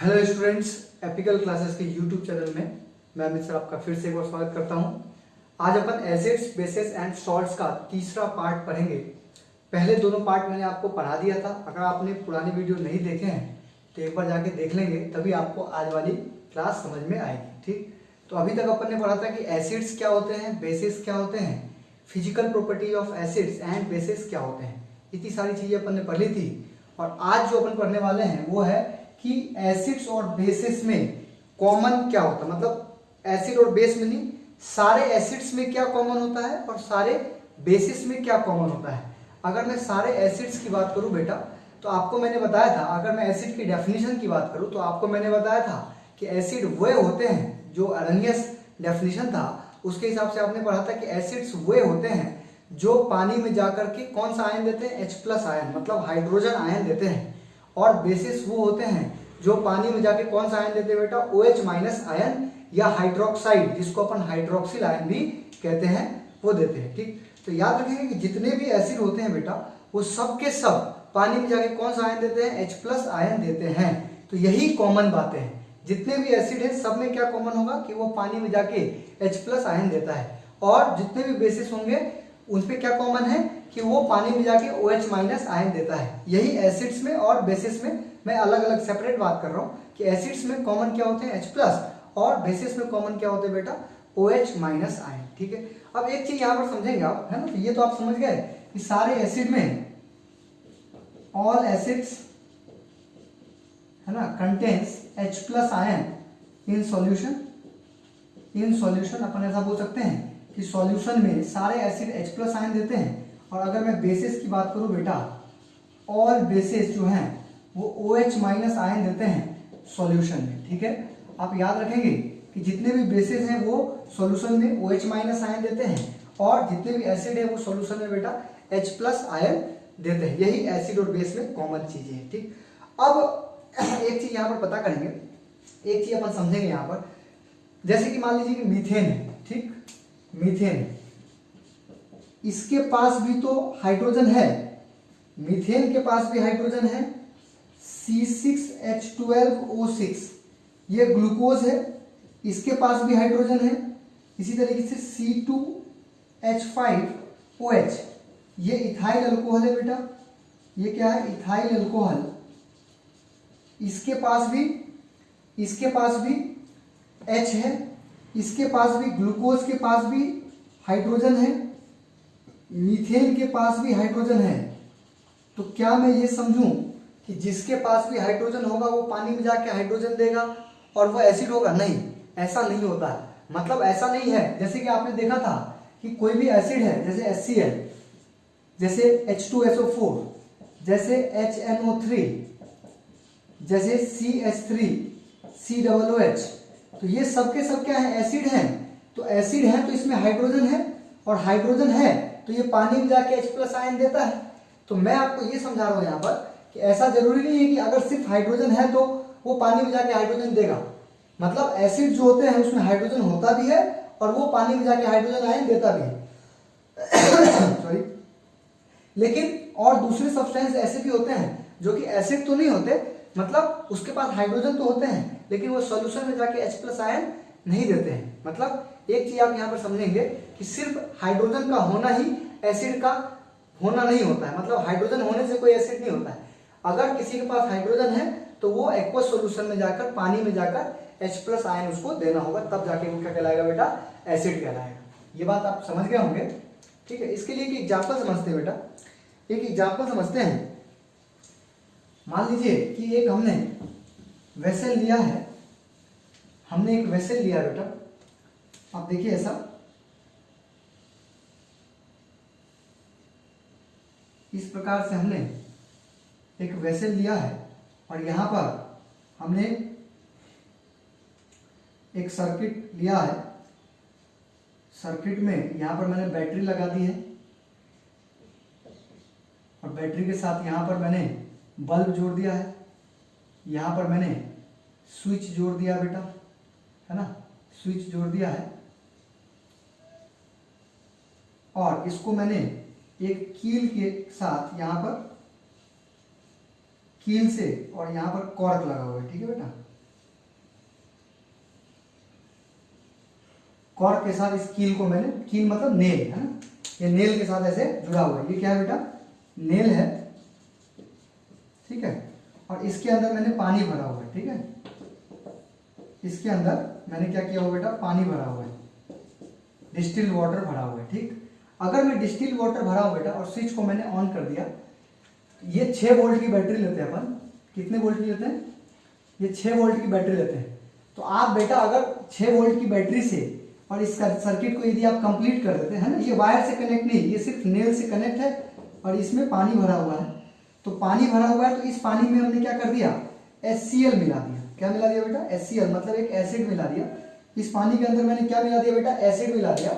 Hello students, apical classes के YouTube channel में मैं अमित सर आपका फिर से एक बार स्वागत करता हूं। आज अपन एसिड्स, बेसेस एंड सॉल्ट्स का तीसरा पार्ट पढ़ेंगे। पहले दोनों पार्ट मैंने आपको पढ़ा दिया था। अगर आपने पुरानी वीडियो नहीं देखे हैं तो एक बार जाके देख लेंगे, तभी आपको आज वाली क्लास समझ में आएगी। ठीक, तो अभी तक अपन ने पढ़ा था कि एसिड्स क्या होते हैं, बेसिस क्या होते हैं, physical property of acids and bases क्या होते हैं। इतनी सारी चीजें अपन ने पढ़ी थी। और आज जो अपन पढ़ने वाले हैं वो है कि एसिड्स और बेसिस में कॉमन क्या होता है। मतलब एसिड और बेस में नहीं, सारे एसिड्स में क्या कॉमन होता है और सारे बेसिस में क्या कॉमन होता है। अगर मैं सारे एसिड्स की बात करूं बेटा, तो आपको मैंने बताया था, अगर मैं एसिड की डेफिनेशन की बात करूं तो आपको मैंने बताया था कि एसिड वे होते हैं, जो अरनियस डेफिनेशन था उसके हिसाब से आपने पढ़ा था कि एसिड्स वे होते हैं जो पानी में जाकर के कौन सा आयन देते हैं, H+ आयन, मतलब हाइड्रोजन आयन देते हैं। और बेसिस वो होते हैं जो पानी में जाके कौन सा आयन देते हैं बेटा, OH- आयन या हाइड्रोक्साइड, जिसको अपन हाइड्रोक्सिल आयन भी कहते हैं, वो देते हैं। ठीक, तो याद रखेंगे कि जितने भी एसिड होते हैं बेटा, वो सब के सब पानी में जाके कौन सा आयन देते हैं, H+ आयन देते हैं। तो यही कॉमन बातें हैं। जितने भी एसिड है सब में क्या कॉमन होगा कि वो पानी में जाके H+ आयन देता है। और जितने भी बेसिस होंगे उनपे क्या कॉमन है कि वो पानी में जाके OH- आयन देता है। यही एसिड्स में और बेसिस में मैं अलग अलग सेपरेट बात कर रहा हूँ कि एसिड्स में कॉमन क्या होते हैं, H+ और बेसिस में कॉमन क्या होते हैं बेटा, OH- आयन। ठीक है, अब एक चीज यहाँ पर समझेंगे आप, है ना। तो ये तो आप समझ गए कि सारे एसिड में, ऑल एसिड्स, है ना, contains H+ ion in solution. In solution अपन ऐसा बोल सकते हैं कि सॉल्यूशन में सारे एसिड H+ आयन देते हैं। और अगर मैं बेसिस की बात करूं बेटा, ऑल बेसिस जो हैं वो OH- आयन देते हैं सॉल्यूशन में। ठीक है, आप याद रखेंगे कि जितने भी बेसिस हैं वो सॉल्यूशन में OH- आयन देते हैं, और जितने भी एसिड है वो सॉल्यूशन में बेटा H+ आयन देते हैं। यही एसिड और बेस में कॉमन चीजें हैं। ठीक, अब एक चीज यहाँ पर पता करेंगे, एक चीज अपन समझेंगे यहाँ पर। जैसे कि मान लीजिए कि मीथेन है, ठीक, मीथेन, इसके पास भी तो हाइड्रोजन है, मीथेन के पास भी हाइड्रोजन है, C6H12O6, ये ग्लूकोज है, इसके पास भी हाइड्रोजन है। इसी तरीके से C2H5OH, ये इथाइल अल्कोहल है बेटा, ये क्या है, इथाइल अल्कोहल, इसके पास भी H है, इसके पास भी, ग्लूकोज के पास भी हाइड्रोजन है, मीथेन के पास भी हाइड्रोजन है। तो क्या मैं ये समझूं कि जिसके पास भी हाइड्रोजन होगा वो पानी में जाके हाइड्रोजन देगा और वो एसिड होगा? नहीं, ऐसा नहीं होता है। मतलब ऐसा नहीं है। जैसे कि आपने देखा था कि कोई भी एसिड है, जैसे HCl, जैसे H2SO4, जैसे HNO3, जैसे CH3, COOH, तो ये सब के सब क्या है, एसिड हैं। तो एसिड है तो इसमें हाइड्रोजन है, और हाइड्रोजन है तो ये पानी में जाके H+ आयन देता है। तो मैं आपको ये समझा रहा हूं यहाँ पर कि ऐसा जरूरी नहीं है कि अगर सिर्फ हाइड्रोजन है तो वो पानी में जाके हाइड्रोजन देगा। मतलब एसिड जो होते हैं उसमें हाइड्रोजन होता भी है और वो पानी में जाके हाइड्रोजन आयन देता भी है। सॉरी, लेकिन और दूसरे सब्सटेंस ऐसे भी होते हैं जो कि एसिड तो नहीं होते, मतलब उसके पास हाइड्रोजन तो होते हैं लेकिन वो सॉल्यूशन में जाके H+ आयन नहीं देते हैं। मतलब एक चीज आप यहाँ पर समझेंगे कि सिर्फ हाइड्रोजन का होना ही एसिड का होना नहीं होता है। मतलब हाइड्रोजन होने से कोई एसिड नहीं होता है। अगर किसी के पास हाइड्रोजन है तो वो एक्वस सॉल्यूशन में जाकर, पानी में जाकर H+ आयन उसको देना होगा, तब जाके वो क्या कहलाएगा बेटा, एसिड कहलाएगा। ये बात आप समझ गए होंगे। ठीक है, इसके लिए एक एग्जाम्पल समझते हैं बेटा, एक एग्जाम्पल समझते हैं। मान लीजिए कि एक हमने वेसल लिया है, हमने एक वेसल लिया बेटा, आप देखिए ऐसा, इस प्रकार से हमने एक वेसल लिया है और यहां पर हमने एक सर्किट लिया है। सर्किट में यहां पर मैंने बैटरी लगा दी है और बैटरी के साथ यहां पर मैंने बल्ब जोड़ दिया है, यहां पर मैंने स्विच जोड़ दिया बेटा, है ना, स्विच जोड़ दिया है। और इसको मैंने एक कील के साथ यहां पर कील से, और यहां पर कॉर्क लगा हुआ है, ठीक है बेटा, कॉर्क के साथ इस कील को मैंने, कील मतलब नेल है ना, ये नेल के साथ ऐसे जुड़ा हुआ है। ये क्या है बेटा, नेल है, ठीक है। और इसके अंदर मैंने पानी भरा हुआ है, ठीक है। इसके अंदर मैंने क्या किया हुआ बेटा, पानी भरा हुआ है, डिस्टिल्ड वाटर भरा हुआ है, ठीक। अगर मैं डिस्टिल्ड वाटर भरा हूं बेटा और स्विच को मैंने ऑन कर दिया, ये 6 वोल्ट की बैटरी लेते हैं अपन। कितने वोल्ट की लेते हैं, ये 6 वोल्ट की बैटरी लेते हैं। तो आप बेटा अगर 6 वोल्ट की बैटरी से और इस सर्किट को यदि आप कंप्लीट कर देते हैं ना, ये वायर से कनेक्ट नहीं, ये सिर्फ नेल से कनेक्ट है और इसमें पानी भरा हुआ है। तो पानी भरा हुआ है तो इस पानी में हमने क्या कर दिया, HCl मिला दिया। क्या मिला दिया बेटा, HCl मतलब एक एसिड मिला दिया। इस पानी के अंदर मैंने क्या मिला दिया बेटा, एसिड मिला दिया।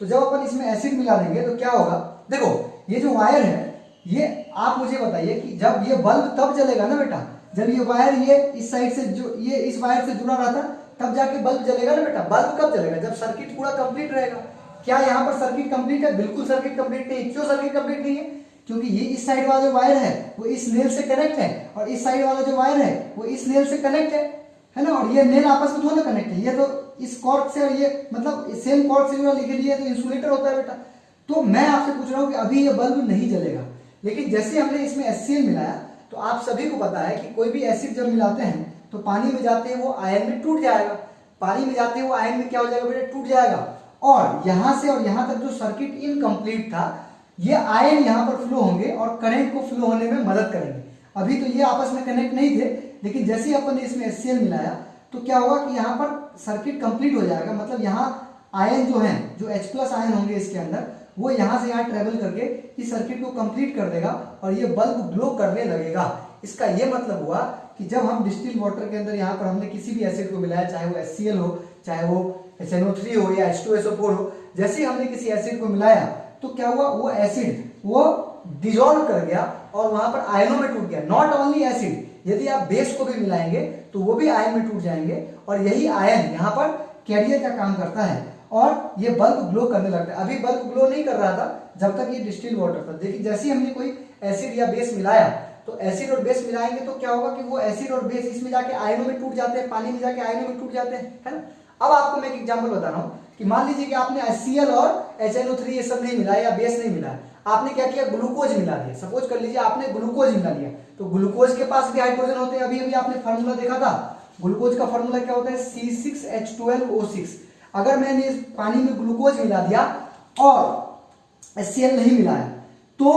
तो जब अपन इसमें एसिड मिला देंगे तो क्या होगा, देखो ये जो वायर है, ये आप मुझे बताइए कि जब ये बल्ब तब जलेगा ना बेटा, जब ये वायर ये इस साइड से जो ये इस वायर से जुड़ा रहता तब जाके बल्ब जलेगा ना बेटा। बल्ब कब जलेगा, जब सर्किट पूरा कंप्लीट रहेगा। क्या यहाँ पर सर्किट कंप्लीट है, बिल्कुल सर्किट कंप्लीट नहीं। क्यों सर्किट कंप्लीट नहीं है, क्योंकि ये इस साइड वाला जो वायर है वो इस नेल से कनेक्ट है और इस साइड वाला जो वायर है वो इस नेल से कनेक्ट है ना। और ये नेल आपस में थोड़ा कनेक्ट है, ये तो इस कॉर्क से और ये मतलब सेम कॉर्क से जुड़ा, लेकिन ये तो इंसुलेटर होता है बेटा। तो मैं आपसे पूछ रहा हूँ कि अभी ये बल्ब नहीं जलेगा, लेकिन जैसे हमने इसमें HCl मिलाया तो आप सभी को पता है कि कोई भी एसिड जब मिलाते हैं तो पानी में जाते हैं वो आयन में टूट जाएगा। पानी में जाते हैं वो आयन में क्या हो जाएगा बेटा, टूट जाएगा। और यहां से और यहां तक जो सर्किट इनकम्प्लीट था, ये आयन यहां पर फ्लो होंगे और करंट को फ्लो होने में मदद करेंगे। अभी तो ये आपस में कनेक्ट नहीं थे, लेकिन जैसे ही अपन ने इसमें HCl मिलाया तो क्या होगा कि यहाँ पर सर्किट कंप्लीट हो जाएगा। मतलब यहाँ आयन जो है, जो H+ आयन होंगे इसके अंदर, वो यहाँ से यहाँ ट्रेवल करके इस सर्किट को कंप्लीट कर देगा और ये बल्ब ग्लो करने लगेगा। इसका ये मतलब हुआ कि जब हम डिस्टिल्ड वाटर के अंदर यहाँ पर हमने किसी भी एसिड को मिलाया, चाहे वो HCl हो, चाहे वो HNO3 हो या H2SO4 हो, जैसे ही हमने किसी एसिड को मिलाया तो क्या हुआ, वो एसिड वो डिजोल्व कर गया और वहां पर आयनों में टूट गया। नॉट ओनली एसिड, यदि आप बेस को भी मिलाएंगे तो वो भी आयन में टूट जाएंगे और यही आयन यहाँ पर कैरियर का काम करता है और ये बल्ब ग्लो करने लगता है। अभी बल्ब ग्लो नहीं कर रहा था जब तक ये डिस्टिल्ड वाटर था। देखिए जैसे ही हमने कोई एसिड या बेस मिलाया तो एसिड और बेस मिलाएंगे तो क्या होगा कि वो एसिड और बेस इसमें जाके आयनों में टूट जाते हैं, पानी में जाके आयनों में टूट जाते हैं, है ना। अब आपको मैं एक एग्जांपल बता रहा हूँ कि मान लीजिए कि आपने HCl और HNO3 ये सब नहीं मिलाया या बेस नहीं मिलाया, आपने क्या किया, ग्लूकोज मिला दिया। सपोज कर लीजिए आपने ग्लूकोज मिला लिया, तो ग्लूकोज के पास भी हाइड्रोजन होते हैं। अभी अभी आपने फार्मूला देखा था, ग्लूकोज का फार्मूला क्या होता है, C6H12O6। अगर मैंने इस पानी में ग्लूकोज मिला दिया और HCl नहीं मिलाया तो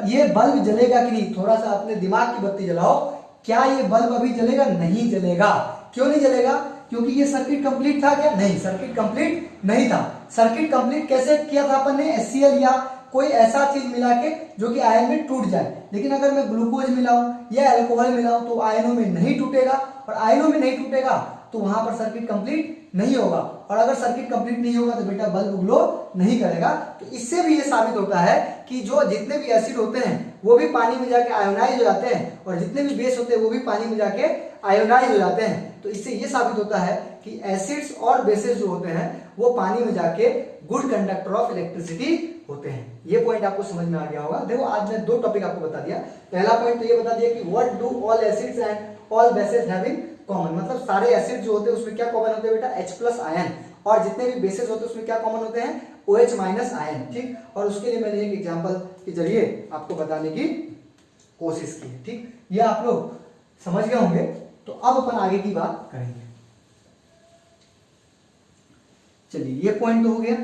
ये बल्ब जलेगा कि नहीं। थोड़ा सा अपने दिमाग की बत्ती जलाओ, क्या ये बल्ब अभी जलेगा, नहीं जलेगा। क्यों नहीं जलेगा, क्योंकि ये सर्किट कंप्लीट था क्या, नहीं, सर्किट कंप्लीट नहीं था। सर्किट कंप्लीट कैसे किया था अपन ने, HCl या कोई ऐसा चीज मिला के जो कि आयन में टूट जाए। लेकिन अगर मैं ग्लूकोज मिलाऊं या अल्कोहल मिलाऊं तो आयनों में नहीं टूटेगा, और आयनों में नहीं टूटेगा तो वहां पर सर्किट कंप्लीट नहीं होगा। और अगर सर्किट कंप्लीट नहीं होगा तो बेटा बल्ब ग्लो नहीं करेगा। तो इससे भी ये साबित होता है कि जो जितने भी एसिड होते हैं वो भी पानी में जाके आयोनाइज हो जाते हैं, और जितने भी बेस होते हैं वो भी पानी में जाके आयोनाइज हो जाते हैं। तो इससे ये साबित होता है कि एसिड्स और बेसेस जो होते हैं वो पानी में जाके गुड कंडक्टर ऑफ इलेक्ट्रिसिटी होते हैं। ये पॉइंट आपको समझ में आ गया होगा। देखो आज मैं 2 टॉपिक आपको बता दिया। पहला पॉइंट तो ये बता दिया कि what do all acids and all bases have in common, मतलब सारे एसिड जो होते हैं उसमें क्या कॉमन होते हैं बेटा, H+ आयन, और जितने भी बेसेस होते हैं उसमें क्या कॉमन होते हैं, OH- आयन, ठीक। और उसके लिए मैंने एक एग्जांपल के जरिए आपको बताने की कोशिश की है, ठीक। ये आप लोग समझ गए होंगे। तो अब अपन आगे की बात करेंगे। चलिए ये पॉइंट तो हो गया।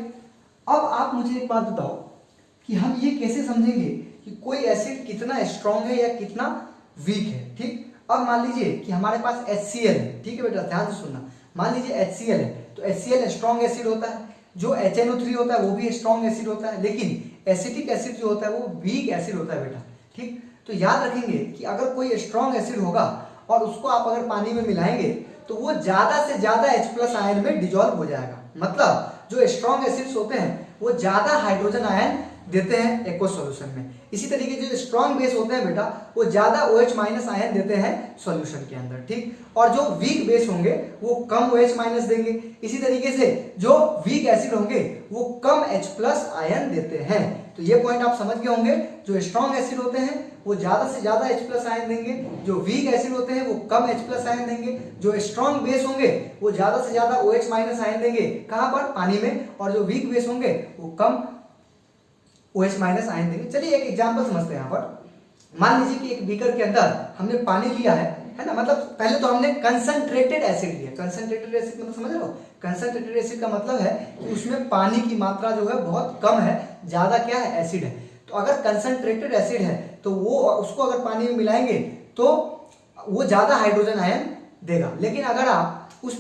अब आप मुझे एक बात बताओ कि हम ये कैसे समझेंगे कि कोई एसिड कितना स्ट्रांग है या कितना वीक है, ठीक। अब मान लीजिए कि हमारे पास HCl है, ठीक है बेटा, ध्यान से सुनना। मान लीजिए HCl है तो HCl स्ट्रांग एसिड होता है, जो HNO3 होता है वो भी स्ट्रांग एसिड होता है, लेकिन एसिटिक एसिड जो होता है वो वीक एसिड होता है बेटा, ठीक। तो याद रखेंगे कि अगर कोई स्ट्रांग एसिड होगा और उसको आप अगर पानी में मिलाएंगे तो वो ज्यादा से ज्यादा H+ आयन में डिजोल्व हो जाएगा। मतलब जो स्ट्रांग एसिड्स होते हैं वो ज्यादा हाइड्रोजन आयन देते हैं एक्वस सॉल्यूशन में। इसी तरीके जो स्ट्रांग बेस होते हैं बेटा वो ज्यादा OH- आयन देते हैं सॉल्यूशन के अंदर, ठीक। और जो वीक बेस होंगे वो कम OH- देंगे। इसी तरीके से जो वीक एसिड होंगे वो कम H+ आयन देते हैं। तो ये पॉइंट आप समझ गए होंगे। जो स्ट्रॉन्ग एसिड होते हैं वो ज्यादा से ज्यादा H प्लस आयन देंगे, जो वीक एसिड होते हैं वो कम H प्लस आयन देंगे, जो स्ट्रॉन्ग बेस होंगे वो ज्यादा से ज्यादा OH माइनस आयन देंगे, कहां पर, पानी में, और जो वीक बेस होंगे वो कम OH माइनस आयन देंगे। चलिए एक एग्जांपल समझते हैं। यहाँ पर मान लीजिए कि एक बीकर के अंदर हमने पानी लिया है ना, मतलब पहले तो हमने कंसंट्रेटेड एसिड लिया। कंसंट्रेटेड एसिड मतलब समझ रहे हो, कंसंट्रेटेड एसिड का मतलब है कि उसमें पानी की मात्रा जो है बहुत कम है, ज्यादा क्या है, एसिड है। तो अगर कंसंट्रेटेड एसिड है तो वो उसको अगर पानी में मिलाएंगे तो वो ज्यादा हाइड्रोजन आयन देगा। लेकिन अगर आप उस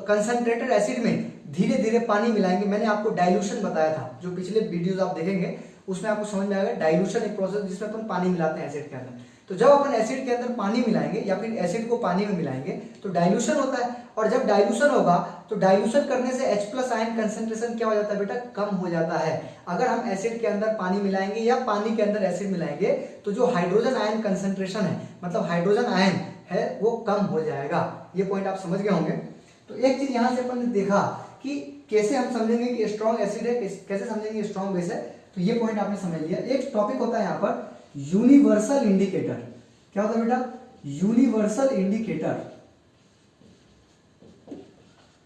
कंसंट्रेटेड एसिड में धीरे धीरे पानी मिलाएंगे, मैंने आपको डाइल्यूशन बताया था, जो पिछले वीडियोस आप देखेंगे उसमें आपको समझ में आएगा। डाइल्यूशन एक प्रोसेस जिसमें अपन पानी मिलाते हैं एसिड के अंदर। तो जब अपन एसिड के अंदर पानी मिलाएंगे या फिर एसिड को पानी में मिलाएंगे तो डाइल्यूशन होता है, और जब डाइल्यूशन होगा तो डाइल्यूशन करने से H प्लस आयन कंसंट्रेशन क्या हो जाता है बेटा, कम हो जाता है। अगर हम एसिड के अंदर पानी मिलाएंगे या पानी के अंदर एसिड मिलाएंगे तो जो हाइड्रोजन आयन कंसंट्रेशन है, मतलब हाइड्रोजन आयन है, वो कम हो जाएगा। ये पॉइंट आप समझ गए होंगे। तो एक चीज यहां से अपन ने देखा कि कैसे हम समझेंगे कि स्ट्रॉन्ग एसिड है, कैसे समझेंगे स्ट्रॉन्ग बेस है। तो ये पॉइंट आपने समझ लिया। एक टॉपिक होता है यहाँ पर यूनिवर्सल इंडिकेटर। क्या होता है बेटा, यूनिवर्सल इंडिकेटर।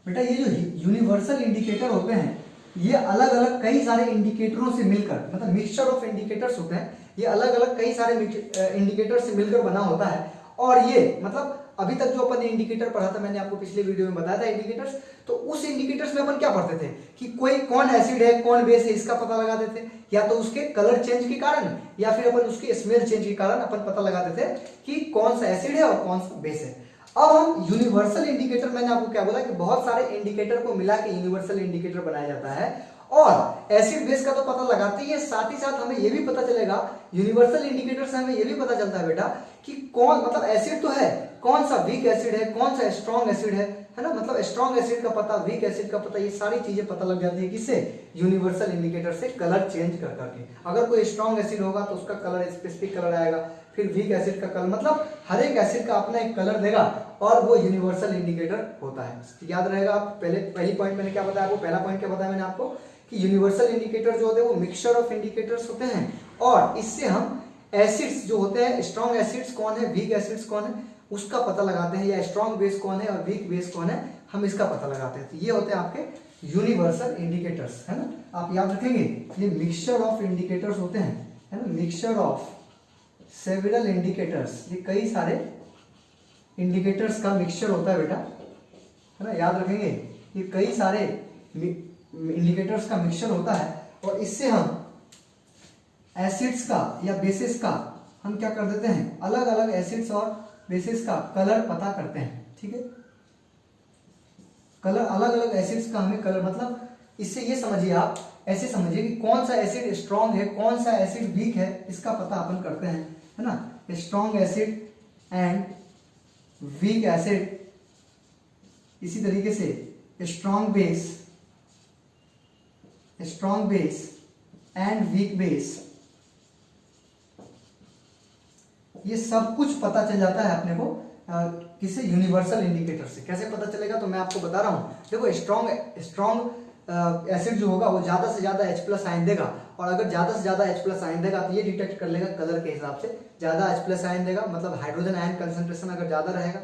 बेटा ये जो यूनिवर्सल इंडिकेटर होते हैं ये अलग अलग कई सारे इंडिकेटरों से मिलकर, मतलब मिक्सचर ऑफ इंडिकेटर्स होते हैं, ये अलग अलग कई सारे इंडिकेटर से मिलकर बना होता है। और ये मतलब अभी तक जो अपन ने इंडिकेटर पढ़ा था, मैंने आपको पिछले वीडियो में बताया था इंडिकेटर्स, तो उस इंडिकेटर्स में अपन क्या पढ़ते थे कि कोई कौन एसिड है कौन बेस है इसका पता लगाते थे, या तो उसके कलर चेंज के कारण या फिर अपन उसके स्मेल चेंज के कारण अपन पता लगाते थे कि कौन सा एसिड है और कौन सा बेस है। अब हम यूनिवर्सल इंडिकेटर, मैंने आपको क्या बोला कि बहुत सारे इंडिकेटर को मिला के यूनिवर्सल इंडिकेटर बनाया जाता है। और एसिड बेस का तो पता लगाते ही है, साथ ही साथ हमें यह भी पता चलेगा, यूनिवर्सल इंडिकेटर से हमें यह भी पता चलता है बेटा कि कौन, मतलब एसिड तो है, कौन सा वीक एसिड है, कौन सा स्ट्रॉन्ग एसिड है ना, मतलब स्ट्रॉन्ग एसिड का पता, वीक एसिड का पता, ये सारी चीजें पता लग जाती है किससे, यूनिवर्सल इंडिकेटर से, कलर चेंज कर करके। अगर कोई स्ट्रॉन्ग एसिड होगा तो उसका कलर स्पेसिफिक कलर आएगा, फिर वीक एसिड का कलर, मतलब हर एक एसिड का अपना एक कलर देगा, और वो यूनिवर्सल इंडिकेटर होता है। याद रहेगा, आप पहली पॉइंट मैंने क्या बताया आपको, पहला पॉइंट क्या बताया मैंने आपको कि यूनिवर्सल इंडिकेटर जो होते हैं वो मिक्सचर ऑफ इंडिकेटर्स होते हैं, और इससे हम एसिड्स जो होते हैं, स्ट्रॉन्ग एसिड्स कौन है, वीक एसिड्स कौन है, उसका पता लगाते हैं, या स्ट्रॉन्ग बेस कौन है और वीक बेस कौन है, हम इसका पता लगाते हैं। तो ये होते हैं आपके यूनिवर्सल इंडिकेटर्स, है ना। आप याद रखेंगे ये मिक्सचर ऑफ इंडिकेटर्स होते हैं, है ना, मिक्सचर ऑफ सेवरल इंडिकेटर्स, ये कई सारे इंडिकेटर्स का मिक्सचर होता है बेटा, है ना, याद रखेंगे ये कई सारे इंडिकेटर्स का मिक्सचर होता है, और इससे हम एसिड्स का या बेसिस का हम क्या कर देते हैं, अलग अलग एसिड्स और बेसिस का कलर पता करते हैं। ठीक है, कलर, अलग अलग एसिड्स का हमें कलर, मतलब इससे ये समझिए, आप ऐसे समझिए कि कौन सा एसिड स्ट्रॉन्ग है, कौन सा एसिड वीक है, इसका पता अपन करते हैं, है ना। Strong acid and weak acid, इसी तरीके से strong base and weak base, ये सब कुछ पता चल जाता है अपने को किसे, यूनिवर्सल इंडिकेटर से। कैसे पता चलेगा, तो मैं आपको बता रहा हूं। देखो स्ट्रॉन्ग एसिड जो होगा वो ज्यादा से ज्यादा H प्लस आयन देगा, और अगर ज्यादा से ज्यादा H प्लस आयन देगा तो ये डिटेक्ट कर लेगा कलर के हिसाब से, ज्यादा H प्लस आयन देगा, मतलब हाइड्रोजन आयन कंसंट्रेशन अगर ज्यादा रहेगा,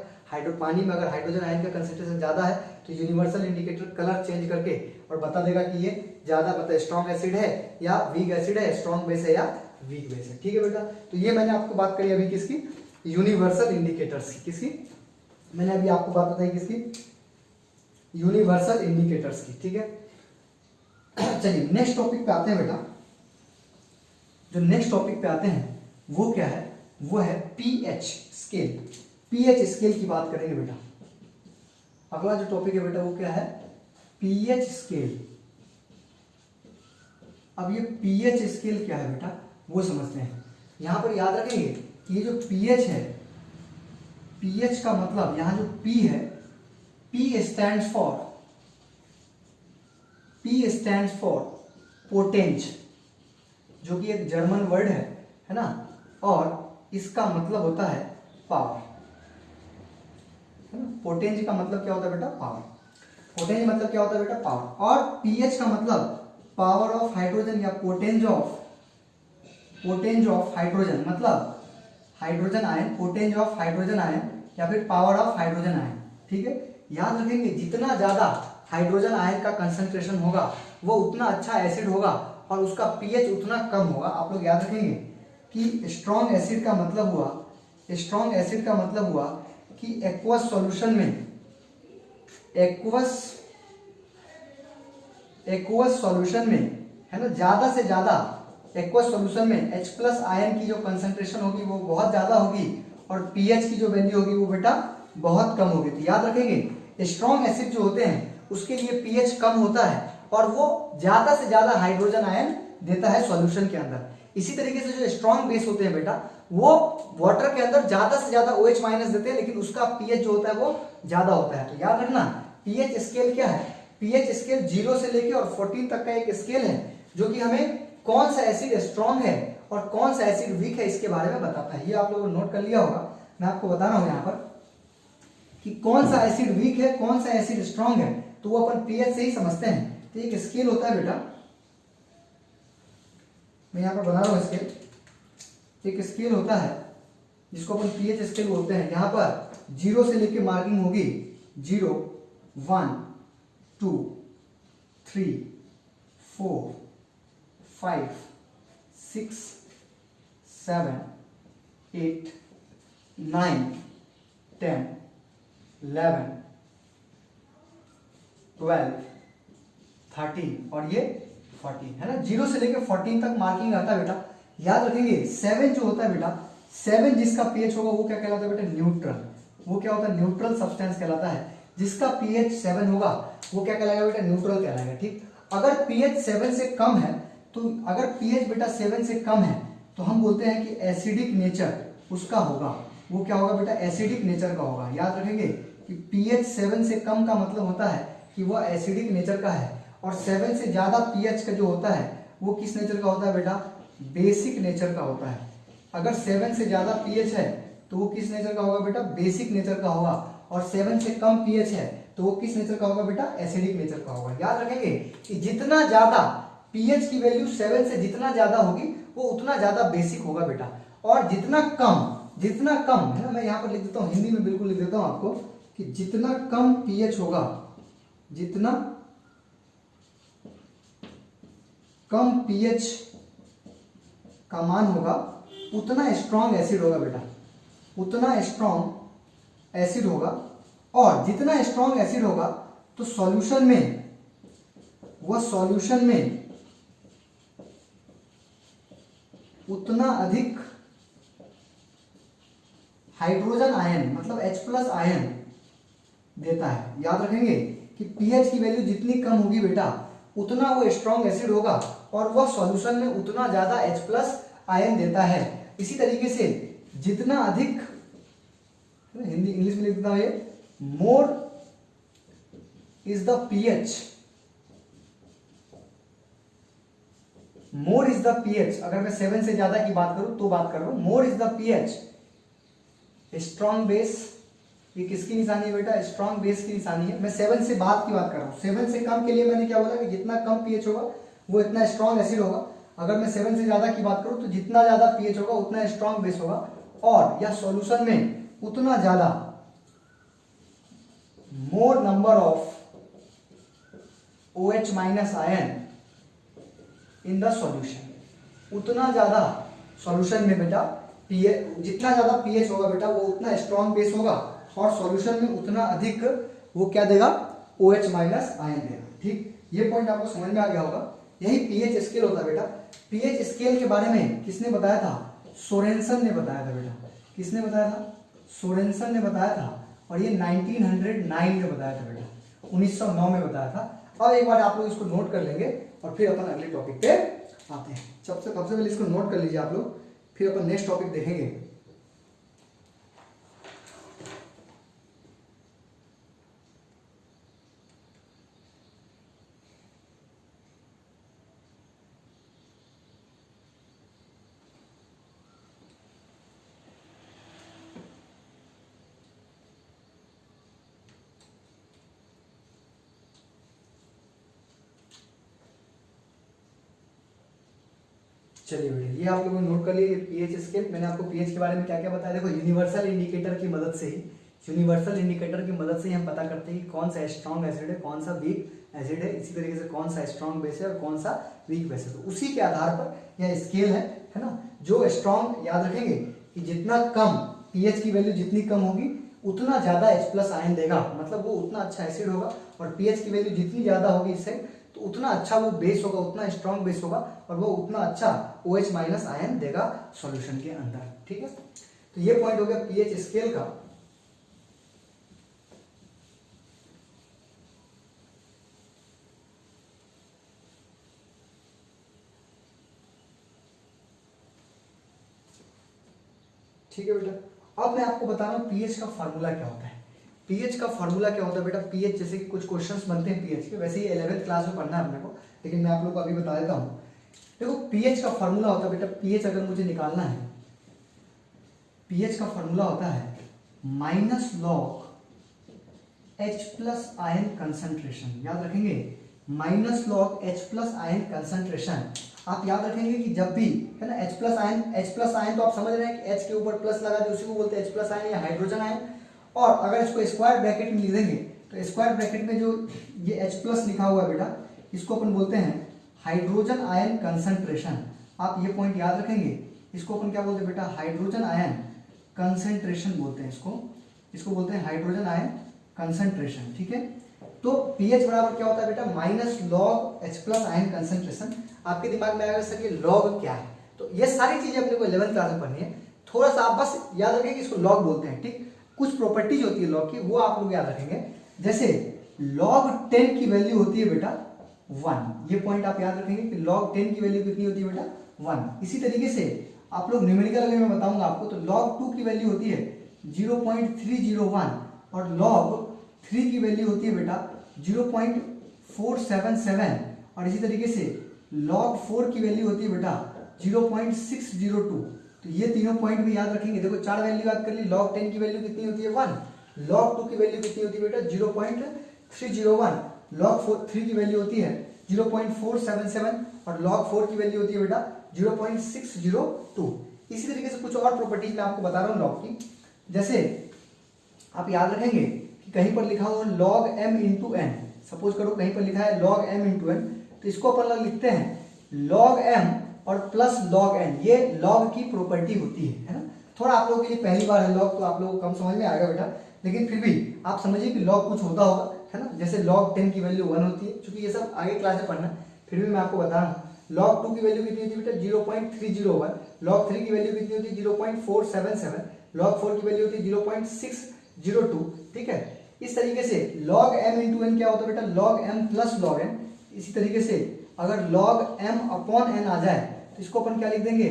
पानी में अगर हाइड्रोजन आयन का कंसंट्रेशन ज्यादा है तो यूनिवर्सल इंडिकेटर कलर चेंज करके और बता देगा कि ये ज्यादा, मतलब स्ट्रॉन्ग एसिड है या वीक एसिड है, स्ट्रॉन्ग बेस है या वीक बेस है। ठीक है बेटा, तो ये मैंने आपको बात करी अभी किसकी, यूनिवर्सल इंडिकेटर्स की। किसकी, मैंने अभी आपको बात बताई किसकी, यूनिवर्सल इंडिकेटर्स की। ठीक है, चलिए नेक्स्ट टॉपिक पे आते हैं बेटा। जो नेक्स्ट टॉपिक पे आते हैं वो क्या है, वो है पीएच स्केल। पीएच स्केल की बात करेंगे बेटा। अगला जो टॉपिक है बेटा वो क्या है, पीएच स्केल। अब ये पीएच स्केल क्या है बेटा वो समझते हैं। यहां पर याद रखेंगे कि ये जो पीएच है, पीएच का मतलब यहां जो पी है, पी स्टैंड्स फॉर पोटेंज, जो कि एक जर्मन वर्ड है ना, और इसका मतलब होता है पावर, है ना। पोटेंज का मतलब क्या होता है बेटा, पावर। पोटेंज मतलब क्या होता है बेटा, पावर। और पीएच का मतलब पावर ऑफ हाइड्रोजन या पोटेंज ऑफ हाइड्रोजन, मतलब hydrogen ion, potenz of hydrogen ion या फिर पावर ऑफ हाइड्रोजन आयन। ठीक है, याद रखेंगे जितना ज्यादा हाइड्रोजन आयन का कंसंट्रेशन होगा वो उतना अच्छा एसिड होगा और उसका पीएच उतना कम होगा। आप लोग याद रखेंगे कि स्ट्रॉन्ग एसिड का मतलब हुआ कि एक्वस सॉल्यूशन में, एक्वस सॉल्यूशन में, है ना, ज्यादा से ज्यादा एक्वस सॉल्यूशन में H+ आयन की जो कंसंट्रेशन होगी वो बहुत ज्यादा होगी और पीएच की जो वैल्यू होगी वो बेटा बहुत कम होगी। तो याद रखेंगे स्ट्रॉन्ग एसिड जो होते हैं उसके लिए पीएच कम होता है और वो ज्यादा से ज्यादा हाइड्रोजन आयन देता है सॉल्यूशन के अंदर। इसी तरीके से जो स्ट्रॉन्ग बेस होते हैं बेटा वो वाटर के अंदर ज्यादा से ज्यादा OH- देते हैं लेकिन उसका पीएच जो होता है वो ज्यादा होता है। तो याद रखना पीएच स्केल क्या है, पीएच स्केल 0 से लेके और 14 तक का एक स्केल है जो कि हमें कौन सा एसिड स्ट्रॉन्ग है और कौन सा एसिड वीक है इसके बारे में बताता है। ये आप लोगों ने नोट कर लिया होगा, मैं आपको बता रहा हूं यहाँ पर कि कौन सा एसिड वीक है कौन सा एसिड स्ट्रॉन्ग है, तो वो अपन पीएच से ही समझते हैं। तो एक स्केल होता है बेटा, मैं यहाँ पर बना रहा हूँ स्केल, एक स्केल होता है जिसको अपन पीएच स्केल बोलते हैं। यहाँ पर 0 से लेके मार्किंग होगी 0, 1, 2, 3, 4, 5, 6, 7, 8, 9, 10, 11, 12, 13 और ये 14, है ना। 0 से लेकर 14 तक मार्किंग आता है बेटा। याद रखेंगे 7 जो होता है बेटा, 7 जिसका पीएच होगा वो क्या कहलाता है बेटा, न्यूट्रल। वो क्या होता है, न्यूट्रल सब्सटेंस कहलाता है। जिसका पीएच 7 होगा वो क्या कहलाएगा बेटा, न्यूट्रल कहलाएगा। ठीक, अगर पीएच 7 से कम है तो अगर पीएच बेटा 7 से कम है तो हम बोलते हैं कि एसिडिक नेचर उसका होगा। वो क्या होगा बेटा, एसिडिक नेचर का होगा। याद रखेंगे कि पीएच 7 से कम का मतलब होता है कि वह एसिडिक नेचर का है और 7 से ज्यादा पीएच का जो होता है वो किस नेचर का होता है बेटा, बेसिक नेचर का होता है। अगर 7 से ज्यादा पीएच है तो वो किस नेचर का होगा बेटा, बेसिक नेचर का होगा। और 7 से कम पीएच है तो वो किस नेचर का होगा बेटा, एसिडिक नेचर का होगा। याद रखेंगे कि जितना ज्यादा पीएच की वैल्यू 7 से जितना ज्यादा होगी वो उतना ज्यादा बेसिक होगा बेटा। और जितना कम है ना, मैं यहाँ पर लिख देता हूँ, हिंदी में बिल्कुल लिख देता हूँ आपको कि जितना कम पीएच होगा, जितना कम पीएच का मान होगा उतना स्ट्रॉन्ग एसिड होगा बेटा, उतना स्ट्रॉन्ग एसिड होगा। और जितना स्ट्रॉन्ग एसिड होगा तो सॉल्यूशन में उतना अधिक हाइड्रोजन आयन मतलब H+ आयन देता है। याद रखेंगे कि पीएच की वैल्यू जितनी कम होगी बेटा उतना वो स्ट्रॉन्ग एसिड होगा और वह सॉल्यूशन में उतना ज्यादा H+ आयन देता है। इसी तरीके से जितना अधिक, हिंदी इंग्लिश में लिख देता हूं ये, मोर इज द पीएच, अगर मैं 7 से ज्यादा की बात करूं तो बात कर रहा हूं, more is the pH strong base, ये किसकी निशानी है बेटा, स्ट्रॉन्ग बेस की निशानी है। मैं 7 से बाद की बात कर रहा हूँ। 7 से कम के लिए मैंने क्या बोला कि जितना कम पीएच होगा वो इतना स्ट्रॉन्ग एसिड होगा। अगर मैं 7 से ज्यादा की बात करूँ तो जितना ज्यादा पीएच होगा उतना स्ट्रॉन्ग बेस होगा और या सॉल्यूशन में उतना ज्यादा मोर number of OH- ion in the solution. उतना ज्यादा सॉल्यूशन में बेटा पीएच, जितना ज्यादा पीएच होगा बेटा वो उतना स्ट्रॉन्ग बेस होगा और सॉल्यूशन में उतना अधिक वो क्या देगा, OH- आयन देगा। ठीक, ये पॉइंट आपको समझ में आ गया होगा। यही पीएच स्केल होता है बेटा। पीएच स्केल के बारे में किसने बताया था, सोरेनसन ने बताया था बेटा। किसने बताया था, सोरेनसन ने बताया था और ये 1909 में बताया था बेटा, 1909 में बताया था। अब एक बार आप लोग इसको नोट कर लेंगे और फिर अपन अगले टॉपिक पे आते हैं। सबसे पहले इसको नोट कर लीजिए आप लोग, फिर अपन नेक्स्ट टॉपिक देखेंगे। चलिए बेटा, ये आप लोगों ने नोट कर लिया पीएच स्केल। मैंने आपको पीएच के बारे में क्या क्या बताया, देखो यूनिवर्सल इंडिकेटर की मदद से ही, यूनिवर्सल इंडिकेटर की मदद से ही हम पता करते हैं कि कौन सा स्ट्रॉन्ग एसिड है, कौन सा वीक एसिड है, इसी तरीके से कौन सा स्ट्रॉन्ग बेस है और कौन सा वीक बेस है। तो उसी के आधार पर यह स्केल है ना। जो स्ट्रॉन्ग, याद रखेंगे कि जितना कम पीएच की वैल्यू जितनी कम होगी उतना ज्यादा H+ आयन देगा, मतलब वो उतना अच्छा एसिड होगा। और पीएच की वैल्यू जितनी ज्यादा होगी इससे तो उतना अच्छा वो बेस होगा, उतना स्ट्रॉन्ग बेस होगा और वो उतना अच्छा OH- आयन देगा सॉल्यूशन के अंदर। ठीक है, तो ये पॉइंट हो गया पीएच स्केल का। ठीक है बेटा, अब मैं आपको बता रहा हूँ पीएच का फार्मूला क्या होता है। पीएच का फार्मूला क्या होता है बेटा, पीएच जैसे कि कुछ क्वेश्चंस बनते हैं पीएच के, वैसे ही 11th क्लास में पढ़ना है अपने को, लेकिन मैं आप लोग को अभी बता देता हूँ। देखो पीएच का फार्मूला होता है बेटा, पीएच अगर मुझे निकालना है, पीएच का फार्मूला होता है minus log H+ ion concentration. याद रखेंगे, minus log H+ ion concentration. आप याद रखेंगे कि जब भी है ना H+ आयन तो आप समझ रहे हैं कि H के ऊपर प्लस लगा दे उसी को बोलते हैं H+ आयन या हाइड्रोजन आयन। और अगर इसको स्क्वायर ब्रैकेट में लिख देंगे तो स्क्वायर ब्रैकेट में जो ये H+ लिखा हुआ है बेटा, इसको अपन बोलते हैं हाइड्रोजन आयन कंसंट्रेशन। आप ये पॉइंट याद रखेंगे, इसको अपन क्या बोलते हैं बेटा, हाइड्रोजन आयन कंसंट्रेशन बोलते हैं इसको बोलते हैं हाइड्रोजन आयन कंसंट्रेशन। ठीक है, तो पीएच बराबर क्या होता है बेटा, minus log H+ ion concentration. आपके दिमाग में आएगा सर ये लॉग क्या है, तो ये सारी चीजें अपने को 11th क्लास में पढ़नी है। थोड़ा सा आप बस याद रखेंगे इसको लॉग बोलते हैं। ठीक, कुछ प्रॉपर्टीज होती है लॉग की, वो आप लोग याद रखेंगे। जैसे लॉग 10 की वैल्यू होती है बेटा 1, ये पॉइंट आप याद रखेंगे कि लॉग 10 की वैल्यू कितनी होती है बेटा 1। इसी तरीके से आप लोग न्यूमेरिकल अगर मैं बताऊंगा आपको तो लॉग 2 की वैल्यू होती है 0.301 और लॉग 3 की वैल्यू होती है बेटा 0.477 और इसी तरीके से log 4 की वैल्यू होती है बेटा 0.602। तो ये तीनों पॉइंट भी याद रखेंगे। देखो 4 वैल्यू याद कर ली, log 10 की वैल्यू कितनी होती है 1, log 2 की वैल्यू कितनी होती है बेटा 0.301, log 3 की वैल्यू होती है 0.477 और log 4 की वैल्यू होती है बेटा 0.602। इसी तरीके से कुछ और प्रॉपर्टीज मैं आपको बता रहा हूँ लॉग की। जैसे आप याद रखेंगे कि कहीं पर लिखा हुआ log m into n, suppose करो कहीं पर लिखा है log m इंटू एन, तो इसको अपन लिखते हैं log m और प्लस log n। ये log की प्रॉपर्टी होती है ना। थोड़ा आप लोगों के लिए पहली बार है log, तो आप लोगों को कम समझ में आएगा बेटा, लेकिन फिर भी आप समझिए कि log कुछ होता होगा है ना। जैसे log 10 की वैल्यू 1 होती है, क्योंकि ये सब आगे क्लास में पढ़ना, फिर भी मैं आपको बता रहा हूँ। log 2 की वैल्यू कितनी होती है बेटा 0.301, log 3 की वैल्यू कितनी होती है 0.477, log 4 की वैल्यू होती है 0.602। ठीक है, इस तरीके से log m इंटू एन क्या होता है बेटा log m plus log n। इसी तरीके से अगर log m अपॉन n आ जाए तो इसको अपन क्या लिख देंगे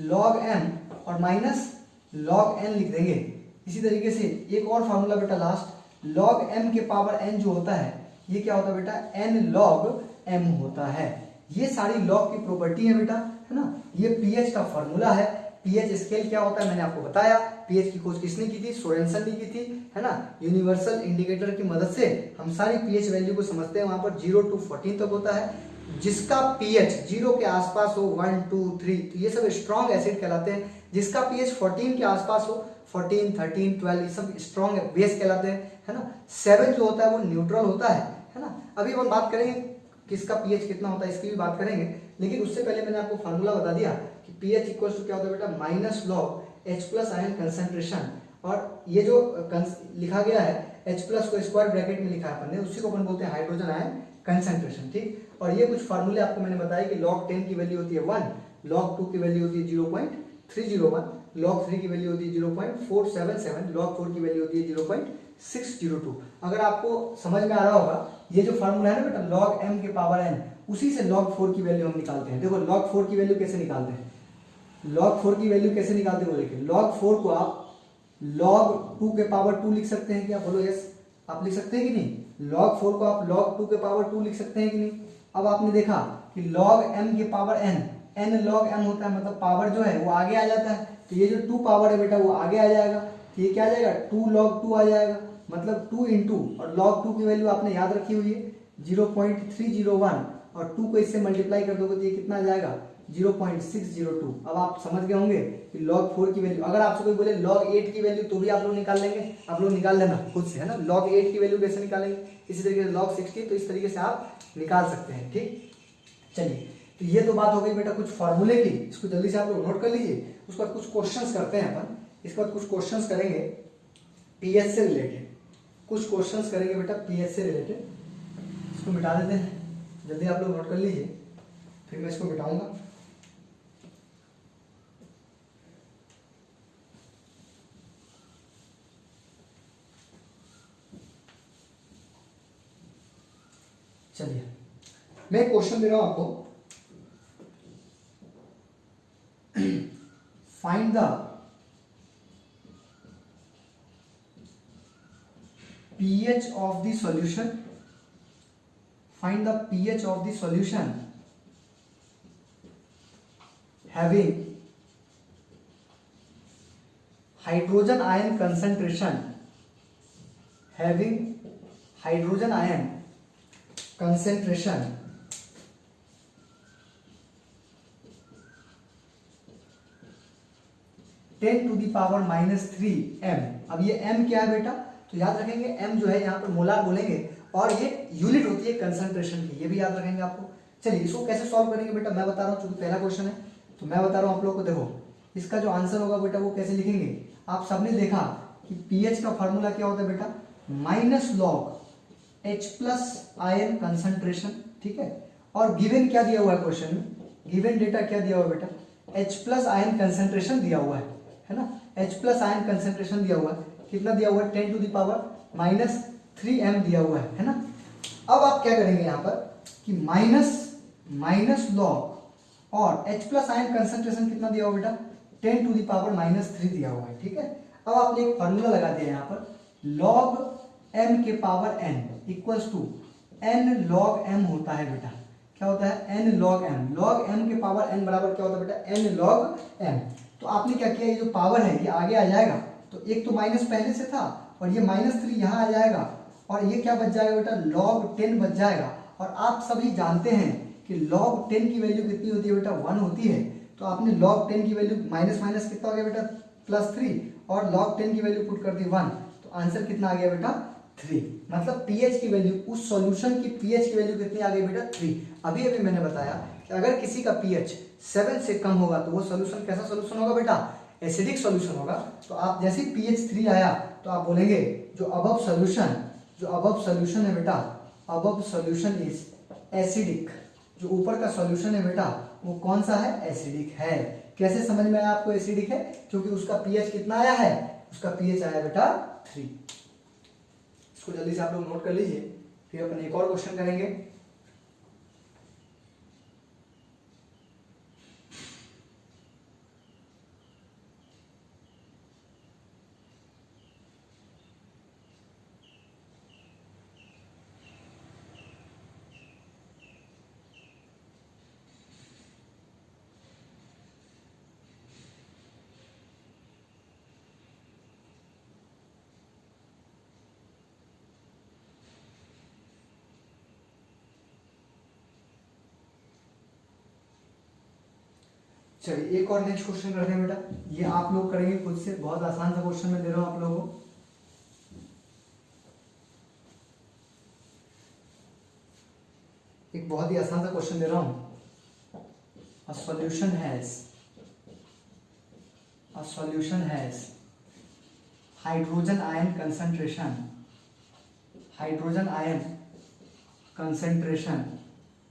log m और माइनस log n लिख देंगे। इसी तरीके से एक और फार्मूला बेटा लास्ट, log m के पावर n जो होता है ये क्या होता है बेटा n log m होता है। ये सारी log की प्रॉपर्टी है बेटा, है ना। ये pH का फार्मूला है। pH स्केल क्या होता है मैंने आपको बताया। pH की खोज किसने की थी, सोरेनसन ने की थी, है ना। यूनिवर्सल इंडिकेटर की मदद से हम सारी pH वैल्यू को समझते हैं। वहां पर 0 to 14 तक होता है। जिसका pH 0 के आसपास हो, 1 2 3, तो ये सब स्ट्रॉन्ग एसिड कहलाते हैं। जिसका pH 14 के आसपास हो, 14 13 12, ये सब स्ट्रॉन्ग बेस कहलाते हैं, है ना। 7 जो होता है वो न्यूट्रल होता है ना। अभी हम बात करेंगे किसका pH कितना होता है, इसकी भी बात करेंगे, लेकिन उससे पहले मैंने आपको फार्मूला बता दिया कि pH इक्वल टू क्या होता है बेटा minus log H+ ion concentration. और ये जो लिखा गया है H+ को स्क्वायर ब्रैकेट में लिखा है अपन ने, उसी को अपन बोलते हैं हाइड्रोजन आयन कंसंट्रेशन। ठीक, और ये कुछ फार्मूले आपको मैंने बताया कि log 10 की वैल्यू होती है 1, log 2 की वैल्यू होती है 0.301, log 3 की वैल्यू होती है 0.477, log 4 की वैल्यू होती है 0.602। अगर आपको समझ में आ रहा होगा ये जो फार्मूला है ना बेटा log m के पावर n, उसी से log 4 की वैल्यू हम निकालते हैं। देखो log 4 की वैल्यू कैसे निकालते हैं, log 4 की वैल्यू कैसे निकालते हैं वो देखिए। log 4 को आप log 2 के पावर 2 लिख सकते हैं क्या, बोलो यस, आप लिख सकते हैं कि नहीं। log 4 को आप log 2 के पावर 2 लिख सकते हैं कि नहीं। अब आपने देखा कि log m के power n, n log m होता है, मतलब पावर जो है वो आगे आ जाता है, तो ये जो 2 पावर है बेटा वो आगे आ जाएगा, तो ये क्या आ जाएगा 2 log 2 आ जाएगा, मतलब 2 इंटू, और log 2 की वैल्यू आपने याद रखी हुई है 0.301, और 2 को इससे मल्टीप्लाई कर दोगे तो ये कितना आ जाएगा 0.602। अब आप समझ गए होंगे कि log 4 की वैल्यू, अगर आपसे कोई बोले log 8 की वैल्यू तो भी आप लोग निकाल लेंगे, आप लोग निकाल लेना खुद से, है ना। log 8 की वैल्यू कैसे निकालेंगे, इसी तरीके से log 16, तो इस तरीके से आप निकाल सकते हैं, ठीक। चलिए, तो ये तो बात हो गई बेटा कुछ फॉर्मूले की, इसको जल्दी से आप लोग नोट कर लीजिए। उसके बाद कुछ क्वेश्चंस करते हैं अपन, इसके बाद कुछ क्वेश्चंस करेंगे पीएच से रिलेटेड, कुछ क्वेश्चंस करेंगे बेटा पीएच से रिलेटेड। इसको मिटा देते हैं, जल्दी आप लोग नोट कर लीजिए, फिर मैं इसको मिटाऊंगा। चलिए, मैं क्वेश्चन दे रहा हूं आपको, find the pH of the solution, find the pH of the solution having hydrogen ion concentration, having hydrogen ion concentration 10 to the power -3 m। अब ये m क्या है बेटा, तो याद रखेंगे m जो है यहाँ पर मोलार बोलेंगे, और ये यूनिट होती है कंसंट्रेशन की, ये भी याद रखेंगे आपको। चलिए, इसको कैसे सॉल्व करेंगे बेटा, मैं बता रहा हूँ, चूंकि पहला क्वेश्चन है तो मैं बता रहा हूँ आप लोगों को। देखो, इसका जो आंसर होगा बेटा वो कैसे लिखेंगे, आप सबने देखा कि पीएच का फॉर्मूला क्या होता है बेटा, -log H+ आयन कंसंट्रेशन, ठीक है। और गिवन क्या दिया हुआ है क्वेश्चन में, गिवन डेटा क्या दिया हुआ है बेटा, H+ आयन कंसंट्रेशन दिया हुआ है ना। H+ आयन कंसंट्रेशन दिया हुआ है, कितना दिया हुआ है, 10 to the power -3 m दिया हुआ है ना। अब आप क्या करेंगे यहाँ पर कि माइनस लॉग और H+ आयन कंसंट्रेशन कितना दिया हुआ बेटा, 10 to the power -3 दिया हुआ है, ठीक है। अब आपने एक फॉर्मूला लगा दिया यहाँ पर, log m के power n equals to n log m होता है बेटा, क्या होता है, n log m, log m के पावर n बराबर क्या होता है बेटा, n log m। तो आपने क्या किया, ये जो पावर है ये आगे आ जाएगा, तो एक तो माइनस पहले से था और ये -3 यहाँ आ जाएगा, और ये क्या बच जाएगा बेटा, log 10 बच जाएगा। और आप सभी जानते हैं कि log 10 की वैल्यू कितनी होती है बेटा, 1 होती है। तो आपने log 10 की वैल्यू माइनस माइनस कितना हो गया बेटा, +3, और log 10 की वैल्यू पुट कर दी 1, तो आंसर कितना आ गया बेटा, 3। मतलब पीएच की वैल्यू, उस सॉल्यूशन की पीएच की वैल्यू कितनी आ गई बेटा, 3। अभी अभी मैंने बताया कि अगर किसी का पीएच 7 से कम होगा तो वो सॉल्यूशन कैसा सॉल्यूशन होगा बेटा, एसिडिक सॉल्यूशन होगा। तो आप जैसे ही pH 3 आया तो आप बोलेंगे जो अबव सॉल्यूशन है बेटा, अबव सॉल्यूशन इज एसिडिक, जो ऊपर का सॉल्यूशन है बेटा वो कौन सा है, एसिडिक है। कैसे समझ में आया आपको एसिडिक है, क्योंकि उसका pH कितना आया है, उसका pH आया बेटा 3। इसको जल्दी से आप लोग नोट कर लीजिए, फिर अपन एक और क्वेश्चन करेंगे। चलिए, एक और नेक्स्ट क्वेश्चन करते हैं बेटा, ये आप लोग करेंगे खुद से, बहुत आसान सा क्वेश्चन मैं दे रहा हूं आप लोगों को। एक बहुत ही आसान सा क्वेश्चन दे रहा हूं, a solution has hydrogen ion concentration,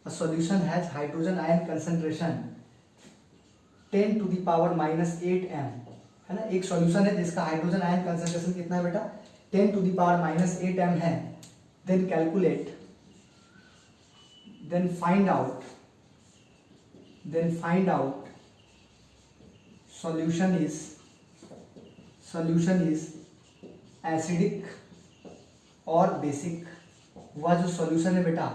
a solution has hydrogen ion concentration 10 to the power -8 m, है ना। एक सॉल्यूशन है जिसका हाइड्रोजन आयन कंसंट्रेशन कितना है बेटा, 10 to the power -8 m है। Then calculate, then find out solution is acidic और बेसिक। वह जो सॉल्यूशन है बेटा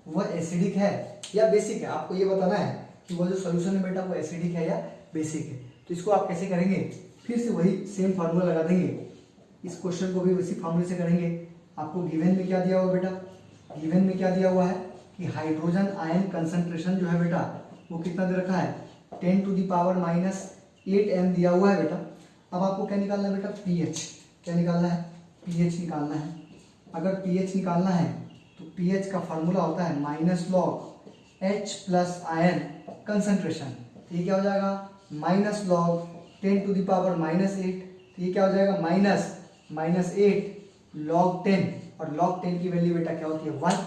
वह एसिडिक है या बेसिक है, आपको ये बताना है कि वह जो सॉल्यूशन है बेटा वो एसिडिक है या बेसिक है। तो इसको आप कैसे करेंगे, फिर से वही सेम फार्मूला लगा देंगे, इस क्वेश्चन को भी उसी फार्मूले से करेंगे। आपको गिवन में क्या दिया हुआ बेटा, गिवन में क्या दिया हुआ है कि हाइड्रोजन आयन कंसंट्रेशन जो है बेटा वो कितना दे रखा है, 10⁻⁻8m दिया हुआ है बेटा। अब आपको क्या निकालना है बेटा, pH। क्या निकालना है, pH निकालना है। अगर pH निकालना है तो pH का फॉर्मूला होता है -log H + आयन कंसंट्रेशन। तो ये क्या हो जाएगा, -log 10⁻⁻8। तो ये क्या हो जाएगा, -8 log 10, और log 10 की वैल्यू बेटा क्या होती है, 1,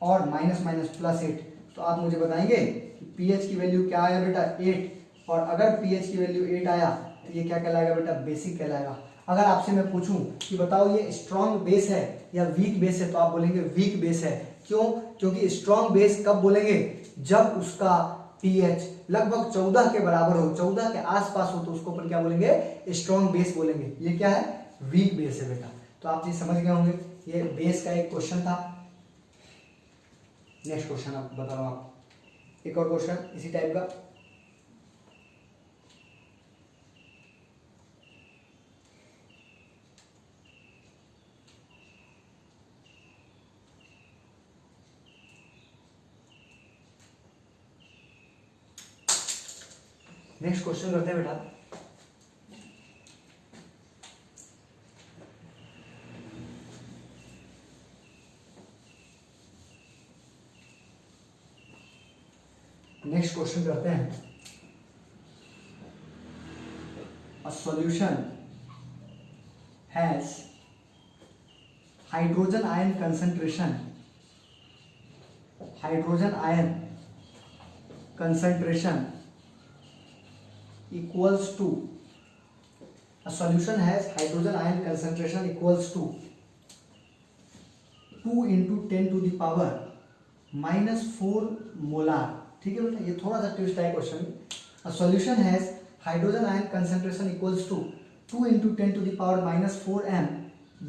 और माइनस माइनस प्लस 8। तो आप मुझे बताएंगे कि pH की वैल्यू क्या आया बेटा, 8। और अगर pH की वैल्यू 8 आया तो ये क्या कहलाएगा बेटा, बेसिक कहलाएगा। अगर आपसे मैं पूछूं कि बताओ ये स्ट्रॉन्ग बेस है या वीक बेस है, तो आप बोलेंगे वीक बेस है। क्यों, क्योंकि स्ट्रॉन्ग बेस कब बोलेंगे, जब उसका pH लगभग 14 के बराबर हो, 14 के आसपास हो, तो उसको अपन क्या बोलेंगे, स्ट्रॉन्ग बेस बोलेंगे। ये क्या है, वीक बेस है बेटा। तो आप ये समझ गए होंगे, ये बेस का एक क्वेश्चन था। नेक्स्ट क्वेश्चन आप बता रहा हूं, आप एक और क्वेश्चन इसी टाइप का। नेक्स्ट क्वेश्चन करते हैं बेटा। नेक्स्ट क्वेश्चन करते हैं, a solution has hydrogen ion concentration, hydrogen ion concentration equals to, a solution has hydrogen ion concentration equals to 2 into 10 to the power -4 molar. ठीक है बेटा, ये थोड़ा सा ट्विस्ट है क्वेश्चन में। A solution has hydrogen ion concentration equals to 2 into 10 to the power -4 m,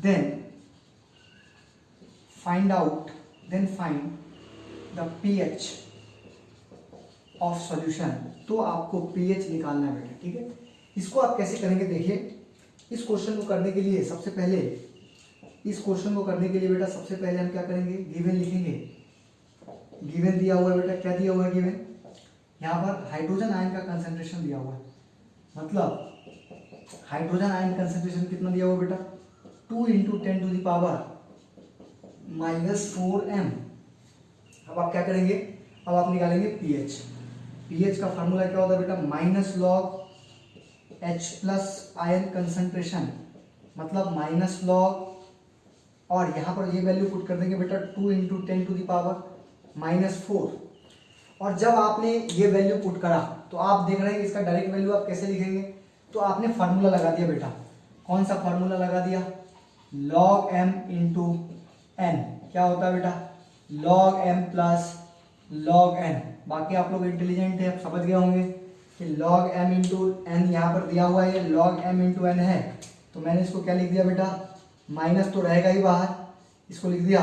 then find the pH of solution. तो आपको pH निकालना है बेटा, ठीक है। इसको आप कैसे करेंगे, देखिए इस क्वेश्चन को करने के लिए सबसे पहले, बेटा सबसे पहले हम क्या करेंगे, गिवन लिखेंगे। गिवन दिया हुआ है बेटा, क्या दिया हुआ है गिवन, यहाँ पर हाइड्रोजन आयन का कंसंट्रेशन दिया हुआ है। मतलब हाइड्रोजन आयन कंसंट्रेशन कितना दिया हुआ बेटा, 2 into 10 to the power -4m। अब आप क्या करेंगे, अब आप निकालेंगे pH। pH का फॉर्मूला क्या होता है बेटा, -log H + आयन कंसंट्रेशन, मतलब -log, और यहाँ पर ये वैल्यू पुट कर देंगे बेटा 2 into 10 to the power -4। और जब आपने ये वैल्यू पुट करा तो आप देख रहे हैं इसका डायरेक्ट वैल्यू आप कैसे लिखेंगे, तो आपने फार्मूला लगा दिया बेटा। कौन सा फार्मूला लगा दिया, log m into n। क्या होता है बेटा, log m + log n। बाकी आप लोग इंटेलिजेंट है, आप समझ गए होंगे कि log m into n यहाँ पर दिया हुआ है, ये log m into n है। तो मैंने इसको क्या लिख दिया बेटा, माइनस तो रहेगा ही बाहर, इसको लिख दिया,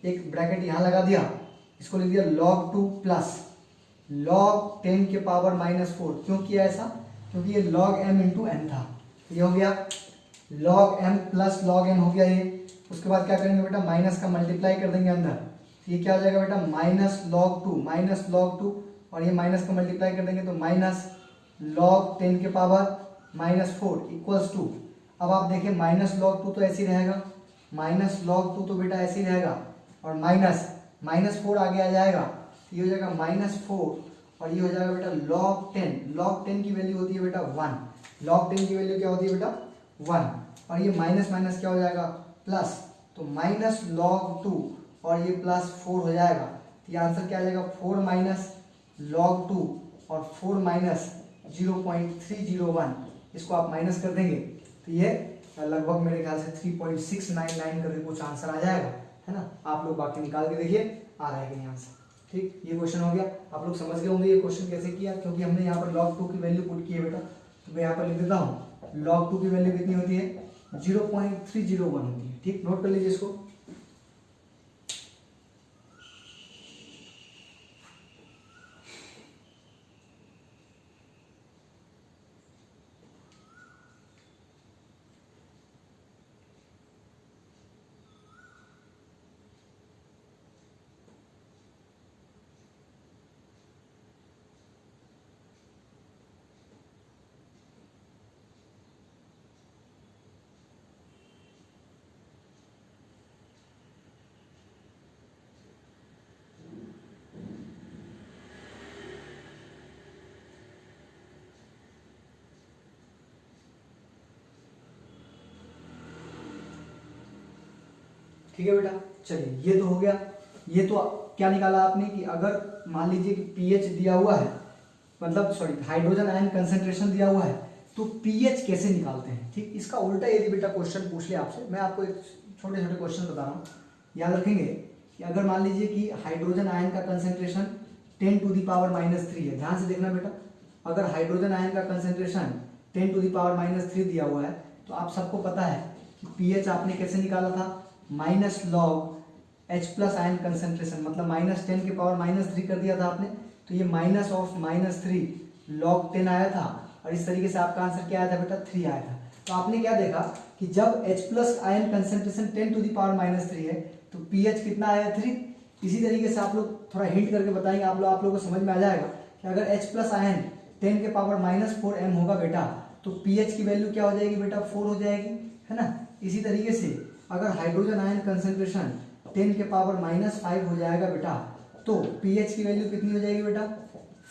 एक ब्रैकेट यहाँ लगा दिया, इसको लिख दिया log 2 प्लस log 10 के पावर -4। क्यों किया ऐसा, क्योंकि ये log m into n था। ये हो गया log m + log n हो गया ये। उसके बाद क्या करेंगे बेटा, माइनस का मल्टीप्लाई कर देंगे अंदर, ये क्या हो जाएगा बेटा, -log 2, और ये माइनस का मल्टीप्लाई कर देंगे तो -log 10 के पावर -4 इक्वल्स टू। अब आप देखिए -log 2 तो ऐसे ही रहेगा, -log 2 तो बेटा ऐसे ही रहेगा, और -4 आगे आ जाएगा, ये हो जाएगा -4, और ये हो जाएगा बेटा log 10। log 10 की वैल्यू होती है बेटा 1, log 10 की वैल्यू क्या होती है बेटा 1, और ये माइनस माइनस क्या हो जाएगा प्लस, तो -log 2 और ये +4 हो जाएगा। तो ये आंसर क्या आ जाएगा, 4 - log 2 और 4 - 0.301। इसको आप माइनस कर देंगे तो ये लगभग मेरे ख्याल से 3.699 करके कुछ आंसर आ जाएगा, है ना। आप लोग बाकी निकाल के देखिए आ रहा है कि नहीं आंसर। ठीक, ये क्वेश्चन हो गया। आप लोग समझ गए होंगे ये क्वेश्चन कैसे किया, क्योंकि हमने यहाँ पर log 2 की वैल्यू पुट की है बेटा। तो मैं यहाँ पर लिख देता हूँ, log 2 की वैल्यू कितनी होती है, 0.301 होती है। ठीक, नोट कर लीजिए इसको। ठीक है बेटा। चलिए ये तो हो गया। ये तो क्या निकाला आपने कि अगर मान लीजिए कि पीएच दिया हुआ है, मतलब सॉरी हाइड्रोजन आयन कंसंट्रेशन दिया हुआ है, तो पीएच कैसे निकालते हैं। ठीक, इसका उल्टा यदि बेटा क्वेश्चन पूछ ले आपसे, मैं आपको एक छोटे छोटे क्वेश्चन बता रहा हूँ, याद रखेंगे कि अगर मान लीजिए कि हाइड्रोजन आयन का कंसंट्रेशन 10⁻³ है, ध्यान से देखना बेटा, अगर हाइड्रोजन आयन का कंसंट्रेशन 10⁻³ दिया हुआ है तो आप सबको पता है कि पीएच आपने कैसे निकाला था, minus log H+ ion concentration, मतलब -10⁻³ कर दिया था आपने, तो ये -3 log 10 आया था, और इस तरीके से आपका आंसर क्या आया था बेटा, 3 आया था। तो आपने क्या देखा कि जब H+ आयन कंसंट्रेशन 10⁻³ है तो पीएच कितना आया, 3। इसी तरीके से आप लोग थोड़ा हिंट करके बताएंगे, आप लोगों को समझ में आ जाएगा कि अगर H+ आयन 10⁻⁻4 m होगा बेटा, तो पीएच की वैल्यू क्या हो जाएगी बेटा, 4 हो जाएगी, है ना। इसी तरीके से अगर हाइड्रोजन आयन कंसंट्रेशन 10⁻⁻5 हो जाएगा बेटा, तो पीएच की वैल्यू कितनी हो जाएगी बेटा,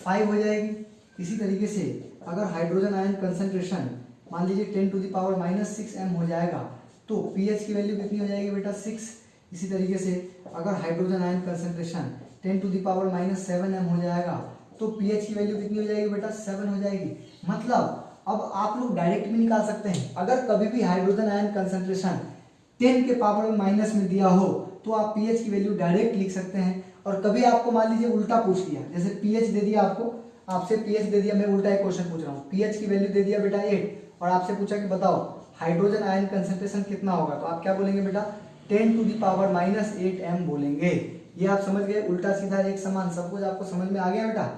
5 हो जाएगी। इसी तरीके से अगर हाइड्रोजन आयन कंसंट्रेशन मान लीजिए 10⁻6 m हो जाएगा, तो पीएच की वैल्यू कितनी हो जाएगी बेटा, 6। इसी तरीके से अगर हाइड्रोजन आयन कंसंट्रेशन 10⁻7 m हो जाएगा, तो पीएच की वैल्यू कितनी हो जाएगी बेटा, 7 हो जाएगी। मतलब अब आप लोग डायरेक्ट भी निकाल सकते हैं, अगर कभी भी हाइड्रोजन आयन कंसंट्रेशन 10 के पावर माइनस में दिया हो तो आप पीएच की वैल्यू डायरेक्ट लिख सकते हैं। और कभी आपको मान लीजिए उल्टा पूछ दिया, जैसे पीएच दे दिया आपको, आपसे पीएच दे दिया, मैं उल्टा एक क्वेश्चन पूछ रहा हूँ, पीएच की वैल्यू दे दिया बेटा 8 और आपसे पूछा कि बताओ हाइड्रोजन आयन कंसंट्रेशन कितना होगा, तो आप क्या बोलेंगे बेटा, 10⁻8 m बोलेंगे। ये आप समझ गए, उल्टा सीधा एक समान, सब कुछ आपको समझ में आ गया बेटा।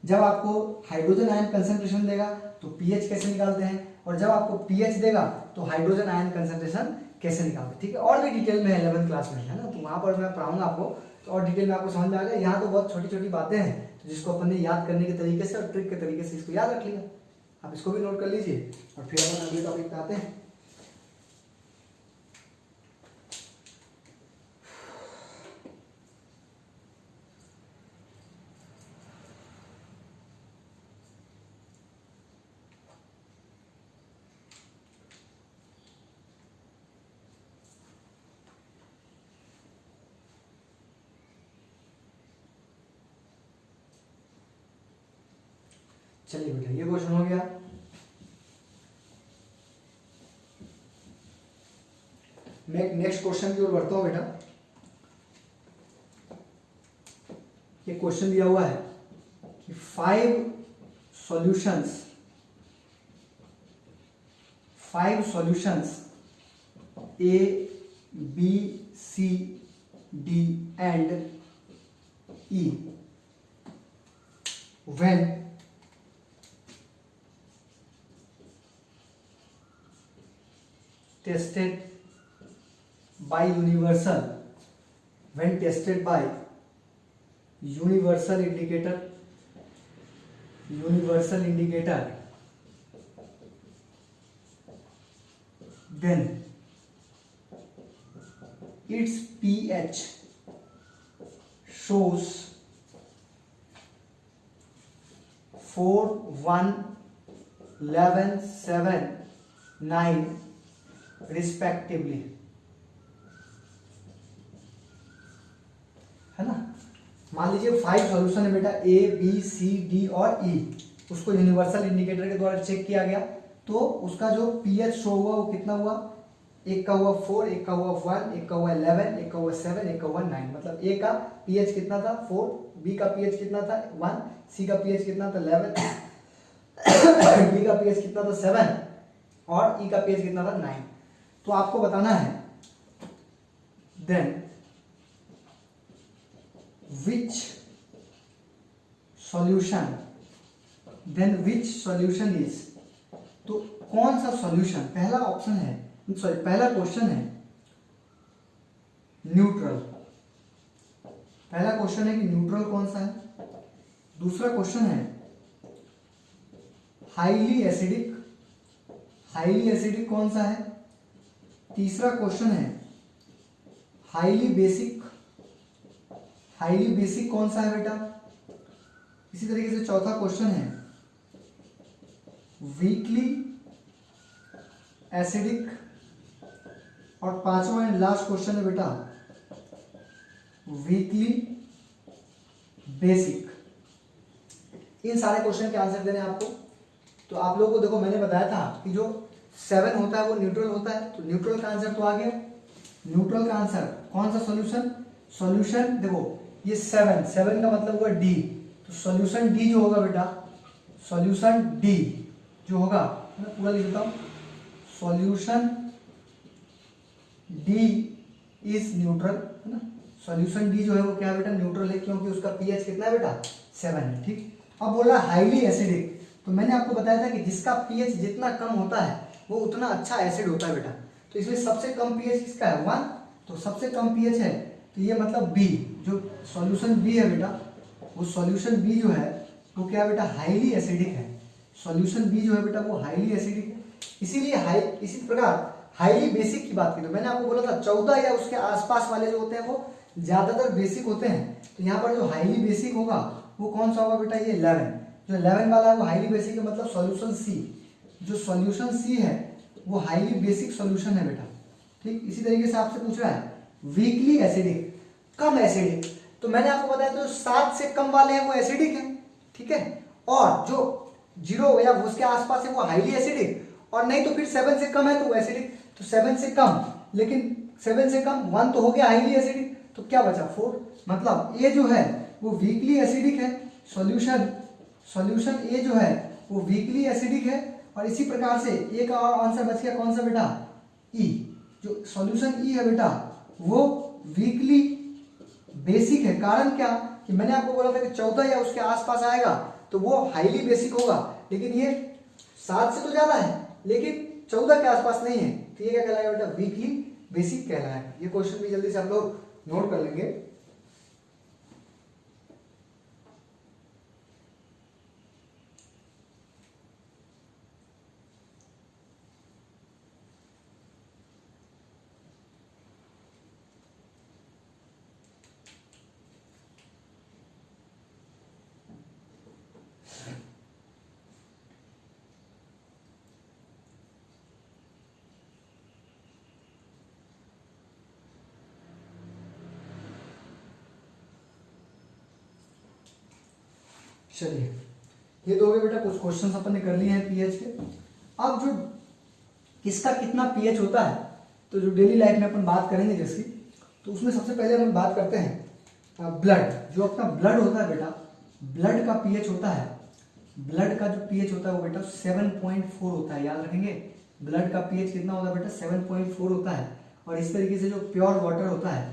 जब आपको हाइड्रोजन आयन कंसंट्रेशन देगा तो पीएच कैसे निकालते हैं, और जब आपको पीएच देगा तो हाइड्रोजन आयन कंसंट्रेशन कैसे निकालते हैं। ठीक है, और भी डिटेल में 11th क्लास में है ना, तो वहां पर मैं पढ़ाऊंगा आपको, तो और डिटेल में आपको समझ में आ गया। यहाँ तो बहुत छोटी छोटी बातें हैं, तो जिसको अपन ने याद करने के तरीके से और ट्रिक के तरीके से इसको याद रख लिया, आप इसको भी नोट कर लीजिए। और फिर अपन अगले टॉपिक पे आते हैं। चलिए बेटा, ये क्वेश्चन हो गया। मैं नेक्स्ट क्वेश्चन की ओर बढ़ता हूं बेटा। ये क्वेश्चन दिया हुआ है कि 5 solutions A, B, C, D and E when tested by universal indicator, then its pH shows 4, 1, 11, 7, 9 respectively, है ना। मान लीजिए 5 सॉल्यूशन है बेटा, A, B, C, D और E, उसको यूनिवर्सल इंडिकेटर के द्वारा चेक किया गया, तो उसका जो पीएच शो हुआ वो कितना हुआ, एक का हुआ 4, एक का हुआ 1, एक का हुआ 11, एक का हुआ 7, एक का हुआ 9। मतलब A का पीएच कितना था 4, B का पीएच कितना था 1, C का पीएच कितना था 11, D का पीएच कितना था 7 और E का पीएच कितना था 9। तो आपको बताना है देन विच सॉल्यूशन इज, तो कौन सा सॉल्यूशन, पहला ऑप्शन है, सॉरी पहला क्वेश्चन है न्यूट्रल, पहला क्वेश्चन है कि न्यूट्रल कौन सा है। दूसरा क्वेश्चन है हाईली एसिडिक कौन सा है। तीसरा क्वेश्चन है हाईली बेसिक कौन सा है बेटा। इसी तरीके से चौथा क्वेश्चन है वीकली एसिडिक, और पांचवा एंड लास्ट क्वेश्चन है बेटा वीकली बेसिक। इन सारे क्वेश्चन के आंसर देने आपको। तो आप लोगों को देखो मैंने बताया था कि जो 7 होता है वो न्यूट्रल होता है, तो न्यूट्रल का आंसर तो आ गया। न्यूट्रल का आंसर कौन सा सॉल्यूशन, सॉल्यूशन देखो ये 7 का मतलब हुआ डी, तो सॉल्यूशन डी जो होगा बेटा, सॉल्यूशन डी जो होगा, मैं पूरा लिख देता हूं, सॉल्यूशन डी इज न्यूट्रल, है ना। सॉल्यूशन डी जो है वो क्या है बेटा, न्यूट्रल है, क्योंकि उसका पीएच कितना है बेटा, 7 है। ठीक, अब बोला हाईली एसिडिक, तो मैंने आपको बताया था कि जिसका पीएच जितना कम होता है वो उतना अच्छा एसिड होता है बेटा। तो इसमें सबसे कम पीएच किसका है, 1, तो सबसे कम पीएच है, तो ये मतलब बी, जो सॉल्यूशन बी है बेटा, वो सॉल्यूशन बी जो है वो क्या है बेटा, हाईली एसिडिक है। सॉल्यूशन बी जो है बेटा वो हाईली एसिडिक है। इसीलिए इसी प्रकार हाईली बेसिक की बात की, तो मैंने आपको बोला था 14 या उसके आसपास वाले जो होते हैं वो ज्यादातर बेसिक होते हैं। तो यहाँ पर जो हाईली बेसिक होगा वो कौन सा होगा बेटा, ये 11, जो 11 वाला है वो हाईली बेसिक है, मतलब सॉल्यूशन सी, जो सॉल्यूशन सी है वो हाईली बेसिक सॉल्यूशन है बेटा। ठीक, इसी तरीके से आपसे पूछ रहा है वीकली एसिडिक, कम एसिडिक, तो मैंने आपको बताया तो 7 से कम वाले हैं वो एसिडिक है, ठीक है, और जो 0 या उसके आसपास है वो हाईली एसिडिक, और नहीं तो फिर 7 से कम है तो वो एसिडिक। तो 7 से कम, लेकिन 7 से कम 1 तो हो गया हाईली एसिडिक, तो क्या बचा 4, मतलब ए जो है वो वीकली एसिडिक है, सॉल्यूशन ए जो है वो वीकली एसिडिक है। और इसी प्रकार से ए का और आंसर बच गया कौन सा बेटा, ई, जो सॉल्यूशन ई है बेटा वो वीकली बेसिक है। कारण क्या, कि मैंने आपको बोला था कि 14 या उसके आसपास आएगा तो वो हाईली बेसिक होगा, लेकिन ये 7 से तो ज्यादा है लेकिन 14 के आसपास नहीं है, तो ये क्या कहलाएगा बेटा, वीकली बेसिक कहलाएगा। ये क्वेश्चन भी जल्दी से आप लोग नोट कर लेंगे। चलिए, ये तो हो गए बेटा कुछ क्वेश्चंस अपन ने कर लिए हैं पीएच के। अब जो किसका कितना पीएच होता है, तो जो डेली लाइफ में अपन बात करेंगे जिसकी, तो उसमें सबसे पहले हम बात करते हैं ब्लड। जो अपना ब्लड होता है बेटा, ब्लड का पीएच होता है, ब्लड का जो पीएच होता है वो बेटा 7.4 होता है, याद रखेंगे। ब्लड का पीएच कितना होता है बेटा, 7.4 होता है। और इस तरीके से जो प्योर वाटर होता है,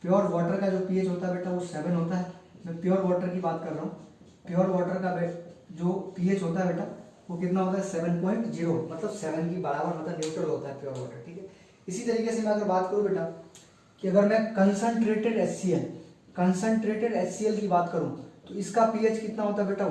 प्योर वाटर का जो पीएच होता है बेटा वो 7 होता है। मैं प्योर वाटर की बात कर रहा हूँ। प्योर वाटर का जो पीएच होता है बेटा वो कितना होता है, 7.0, मतलब 7 की बराबर, मतलब न्यूट्रल होता है प्योर वाटर, ठीक है। इसी तरीके से मैं अगर बात करूं बेटा कि अगर मैं कंसंट्रेटेड HCl की बात करूं तो इसका पीएच कितना होता है बेटा,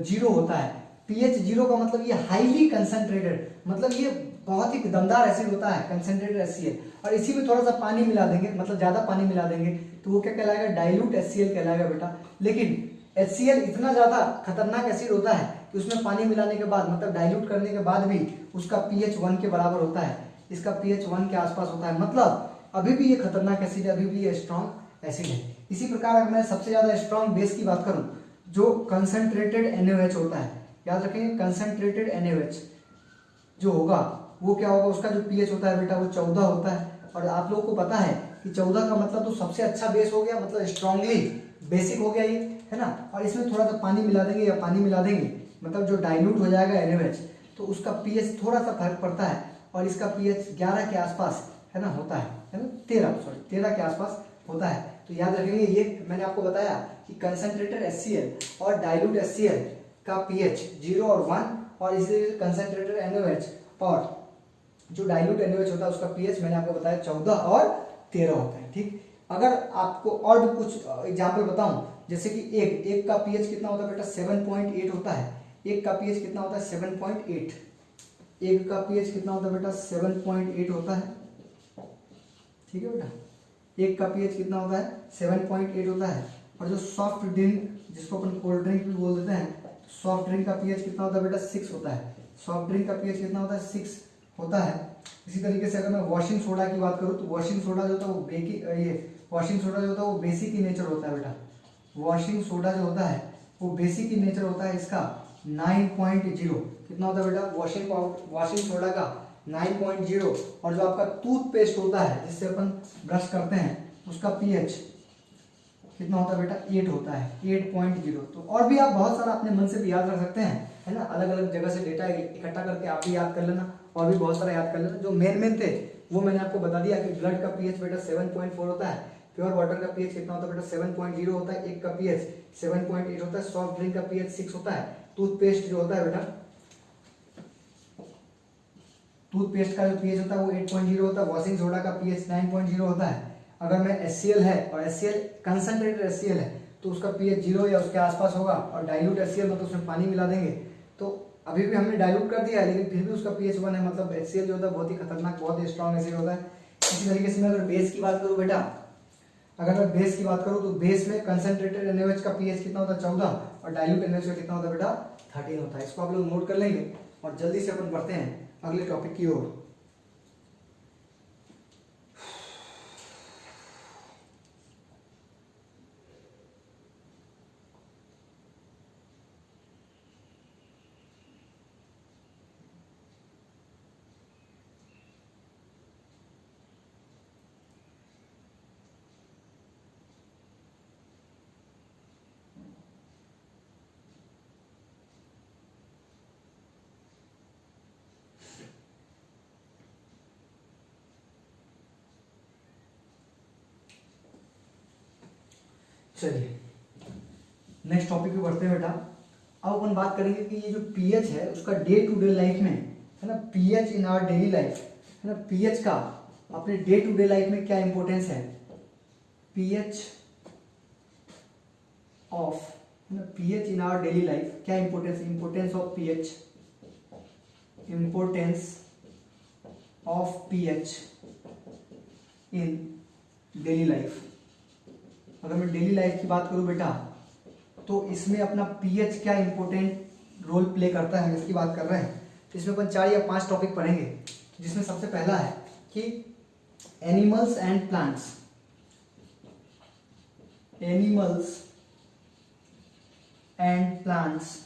0 होता है। पीएच 0 का मतलब ये हाईली कंसंट्रेटेड, मतलब ये बहुत ही दमदार एसिड होता है कंसंट्रेटेड HCl। और इसी में थोड़ा सा पानी मिला देंगे, मतलब ज्यादा पानी मिला देंगे तो वो क्या कहलाएगा, डाइल्यूट HCl कहलाएगा बेटा। लेकिन HCl इतना ज्यादा खतरनाक एसिड होता है कि उसमें पानी मिलाने के बाद, मतलब डाइल्यूट करने के बाद भी उसका पीएच 1 के बराबर होता है, इसका पीएच 1 के आसपास होता है, मतलब अभी भी ये खतरनाक एसिड है, अभी भी ये स्ट्रॉन्ग एसिड है। इसी प्रकार अगर मैं सबसे ज्यादा स्ट्रॉन्ग बेस की बात करूं, जो कंसंट्रेटेड NaOH होता है, याद रखेंगे कंसंट्रेटेड NaOH जो होगा वो क्या होगा, उसका जो पीएच होता है बेटा वो 14 होता है। और आप लोगों को पता है कि 14 का मतलब तो सबसे अच्छा बेस हो गया, मतलब स्ट्रांगली बेसिक हो गया ये, है ना। और इसमें थोड़ा सा पानी मिला देंगे या पानी मिला देंगे, मतलब जो डाइल्यूट हो जाएगा NaOH, तो उसका पीएच थोड़ा सा फर्क पड़ता है। और इसका पीएच 11 के आसपास, है ना, होता है ना, 13 के आसपास होता है। तो याद रखेंगे, ये मैंने आपको बताया कि कंसंट्रेटेड HCl और डाइल्यूट HCl का पीएच 0 और 1, और इसी तरीके से कंसंट्रेटेड NaOH और जो डाइल्यूट NaOH होता है उसका पीएच मैंने आपको बताया 14 और 13 होता है, ठीक। अगर आपको और भी कुछ एग्जांपल बताऊं, जैसे कि एक का पीएच कितना होता है बेटा, 7.8 होता है। एक का पीएच कितना होता है, 7.8। एक का पीएच कितना होता है बेटा, 7.8 होता है, ठीक है बेटा। एक का पीएच कितना होता है, 7.8 होता है। और जो सॉफ्ट ड्रिंक, जिसको अपन कोल्ड ड्रिंक भी बोल देते हैं, सॉफ्ट ड्रिंक का पीएच कितना होता है बेटा, 6 होता है। सॉफ्ट ड्रिंक का पीएच कितना होता है, 6 होता है। इसी तरीके से अगर मैं वॉशिंग सोडा की बात करूँ तो वॉशिंग सोडा जो होता है वो वॉशिंग सोडा जो होता है वो बेसिक इन नेचर होता है बेटा। वॉशिंग सोडा जो होता है वो बेसिक इन नेचर होता है इसका 9.0। कितना होता है बेटा वॉशिंग सोडा का 9.0। और जो आपका टूथपेस्ट होता है जिससे अपन ब्रश करते हैं उसका पीएच कितना होता है बेटा 8 होता है 8.0। तो और भी आप बहुत सारा अपने मन से भी याद रख सकते हैं, है ना, अलग अलग जगह से डेटा इकट्ठा करके आप भी याद कर लेना और भी बहुत सारा याद कर लेना। जो मेन थे वो मैंने आपको बता दिया कि ब्लड का पीएच बेटा 7.4 होता है, प्योर वाटर का पीएच कितना होता है बेटा 7.0 होता है, एक का पीएच 7.8 होता है, सॉफ्ट ड्रिंक का पीएच 6 होता है, टूथपेस्ट जो होता है बेटा टूथपेस्ट का जो पीएच होता है वो 8.0 होता है, वॉशिंग सोडा का पीएच 9.0 होता है। अगर मैं HCl है और HCl कंसंट्रेटेड HCl है तो उसका पीएच 0 या उसके आसपास होगा, और डाइल्यूट HCl मतलब उसमें पानी मिला देंगे तो अभी भी हमने डाइल्यूट कर दिया है लेकिन फिर भी उसका पीएच 1 है, मतलब HCl जो होता है बहुत ही खतरनाक बहुत ही स्ट्रॉन्ग एसिड होता है। इसी तरीके से मैं अगर बेस की बात करूँ बेटा, अगर मैं बेस की बात करूँ तो बेस में कंसंट्रेटेड NaOH का पीएच कितना होता है 14 और डाइल्यूट NaOH का कितना होता है बेटा 13 होता है। इसको आप लोग नोट कर लेंगे और जल्दी से अपन बढ़ते हैं अगले टॉपिक की ओर। चलिए नेक्स्ट टॉपिक पे बढ़ते हैं बेटा। अब अपन बात करेंगे कि ये जो पीएच है उसका डे टू डे लाइफ में, है ना, pH in our daily life, है ना, पीएच का अपने डे टू डे लाइफ में क्या इंपॉर्टेंस है। पीएच ऑफ, है ना, pH in our daily life क्या importance, importance of pH, importance of pH in daily life. अगर मैं डेली लाइफ की बात करूं बेटा तो इसमें अपना पीएच क्या इंपॉर्टेंट रोल प्ले करता है, हम इसकी बात कर रहे हैं। तो इसमें अपन 4 या 5 टॉपिक पढ़ेंगे, जिसमें सबसे पहला है कि animals and plants, animals and plants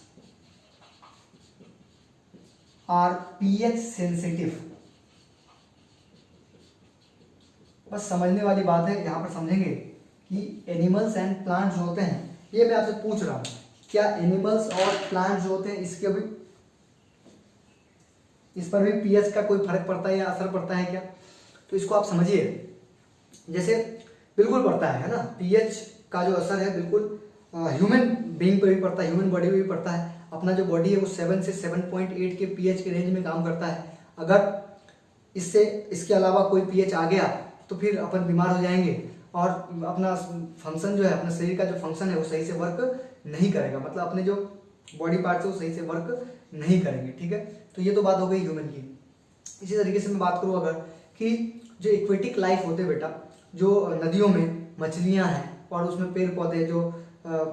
are pH sensitive. बस समझने वाली बात है, यहां पर समझेंगे कि एनिमल्स एंड प्लांट्स जो होते हैं, ये मैं आपसे पूछ रहा हूं क्या एनिमल्स और प्लांट्स जो होते हैं इसके भी इस पर भी पीएच का कोई फर्क पड़ता है या असर पड़ता है क्या। तो इसको आप समझिए, जैसे बिल्कुल पड़ता है ना, पीएच का जो असर है बिल्कुल ह्यूमन बीइंग पर भी पड़ता है, ह्यूमन बॉडी पर भी पड़ता है। अपना जो बॉडी है वो 7 से 7.8 के पीएच के रेंज में काम करता है। अगर इससे इसके अलावा कोई पीएच आ गया तो फिर अपन बीमार हो जाएंगे और अपना फंक्शन जो है, अपने शरीर का जो फंक्शन है वो सही से वर्क नहीं करेगा, मतलब अपने जो बॉडी पार्ट्स है वो सही से वर्क नहीं करेंगे। ठीक है, तो ये तो बात हो गई ह्यूमन की। इसी तरीके से मैं बात करूँ अगर कि जो इक्वेटिक लाइफ होते हैं बेटा, जो नदियों में मछलियां हैं और उसमें पेड़ पौधे जो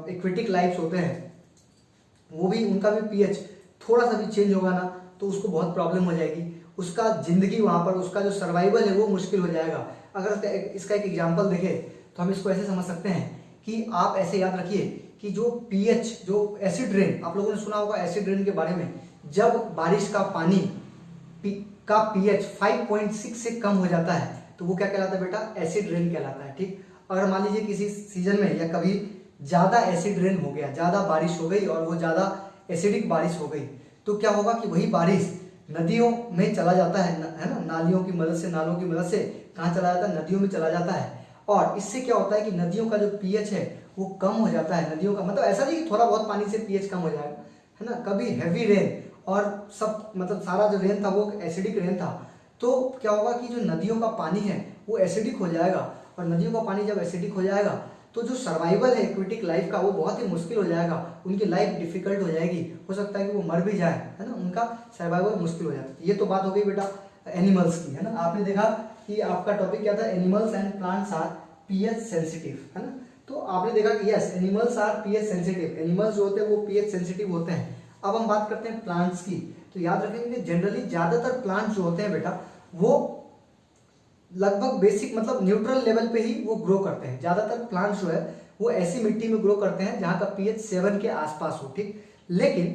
इक्वेटिक लाइफ्स होते हैं वो भी, उनका भी पीएच थोड़ा सा भी चेंज होगा ना तो उसको बहुत प्रॉब्लम हो जाएगी, उसका जिंदगी वहां पर, उसका जो सर्वाइवल है वो मुश्किल हो जाएगा। अगर इसका एक एग्जांपल देखें तो हम इसको ऐसे समझ सकते हैं कि आप ऐसे याद रखिए कि जो पीएच, जो एसिड रेन, आप लोगों ने सुना होगा एसिड रेन के बारे में, जब बारिश का पानी का पीएच 5.6 से कम हो जाता है तो वो क्या कहलाता है बेटा, एसिड रेन कहलाता है। ठीक, अगर मान लीजिए किसी सीजन में या कभी ज्यादा एसिड रेन हो गया, ज्यादा बारिश हो गई और वो ज्यादा एसिडिक बारिश हो गई तो क्या होगा कि वही बारिश नदियों में चला जाता है ना, नालियों की मदद से, नालों की मदद से कहाँ चला जाता है, नदियों में चला जाता है। और इससे क्या होता है कि नदियों का जो पीएच है वो कम हो जाता है। नदियों का मतलब ऐसा नहीं कि थोड़ा बहुत पानी से पीएच कम हो जाएगा, है ना, कभी हैवी रेन और सब, मतलब सारा जो रेन था वो एसिडिक रेन था तो क्या होगा कि जो नदियों का पानी है वो एसिडिक हो जाएगा, और नदियों का पानी जब एसिडिक हो जाएगा तो जो सर्वाइवल है एक्वेटिक लाइफ का वो बहुत ही मुश्किल हो जाएगा, उनकी लाइफ डिफिकल्ट हो जाएगी, हो सकता है कि वो मर भी जाए, है ना, उनका सर्वाइवल मुश्किल हो जाता है। ये तो बात हो गई बेटा एनिमल्स की, है ना। आपने देखा कि आपका टॉपिक क्या था, animals and plants are pH sensitive, है ना। तो आपने देखा कि yes animals are pH sensitive, animals जो होते हैं वो पीएच सेंसिटिव होते हैं। अब हम बात करते हैं प्लांट्स की, तो याद रखेंगे जनरली ज्यादातर प्लांट्स जो होते हैं बेटा वो लगभग बेसिक मतलब न्यूट्रल लेवल पे ही वो ग्रो करते हैं। ज़्यादातर प्लांट्स जो है वो ऐसी मिट्टी में ग्रो करते हैं जहाँ का पीएच 7 के आसपास हो, ठीक। लेकिन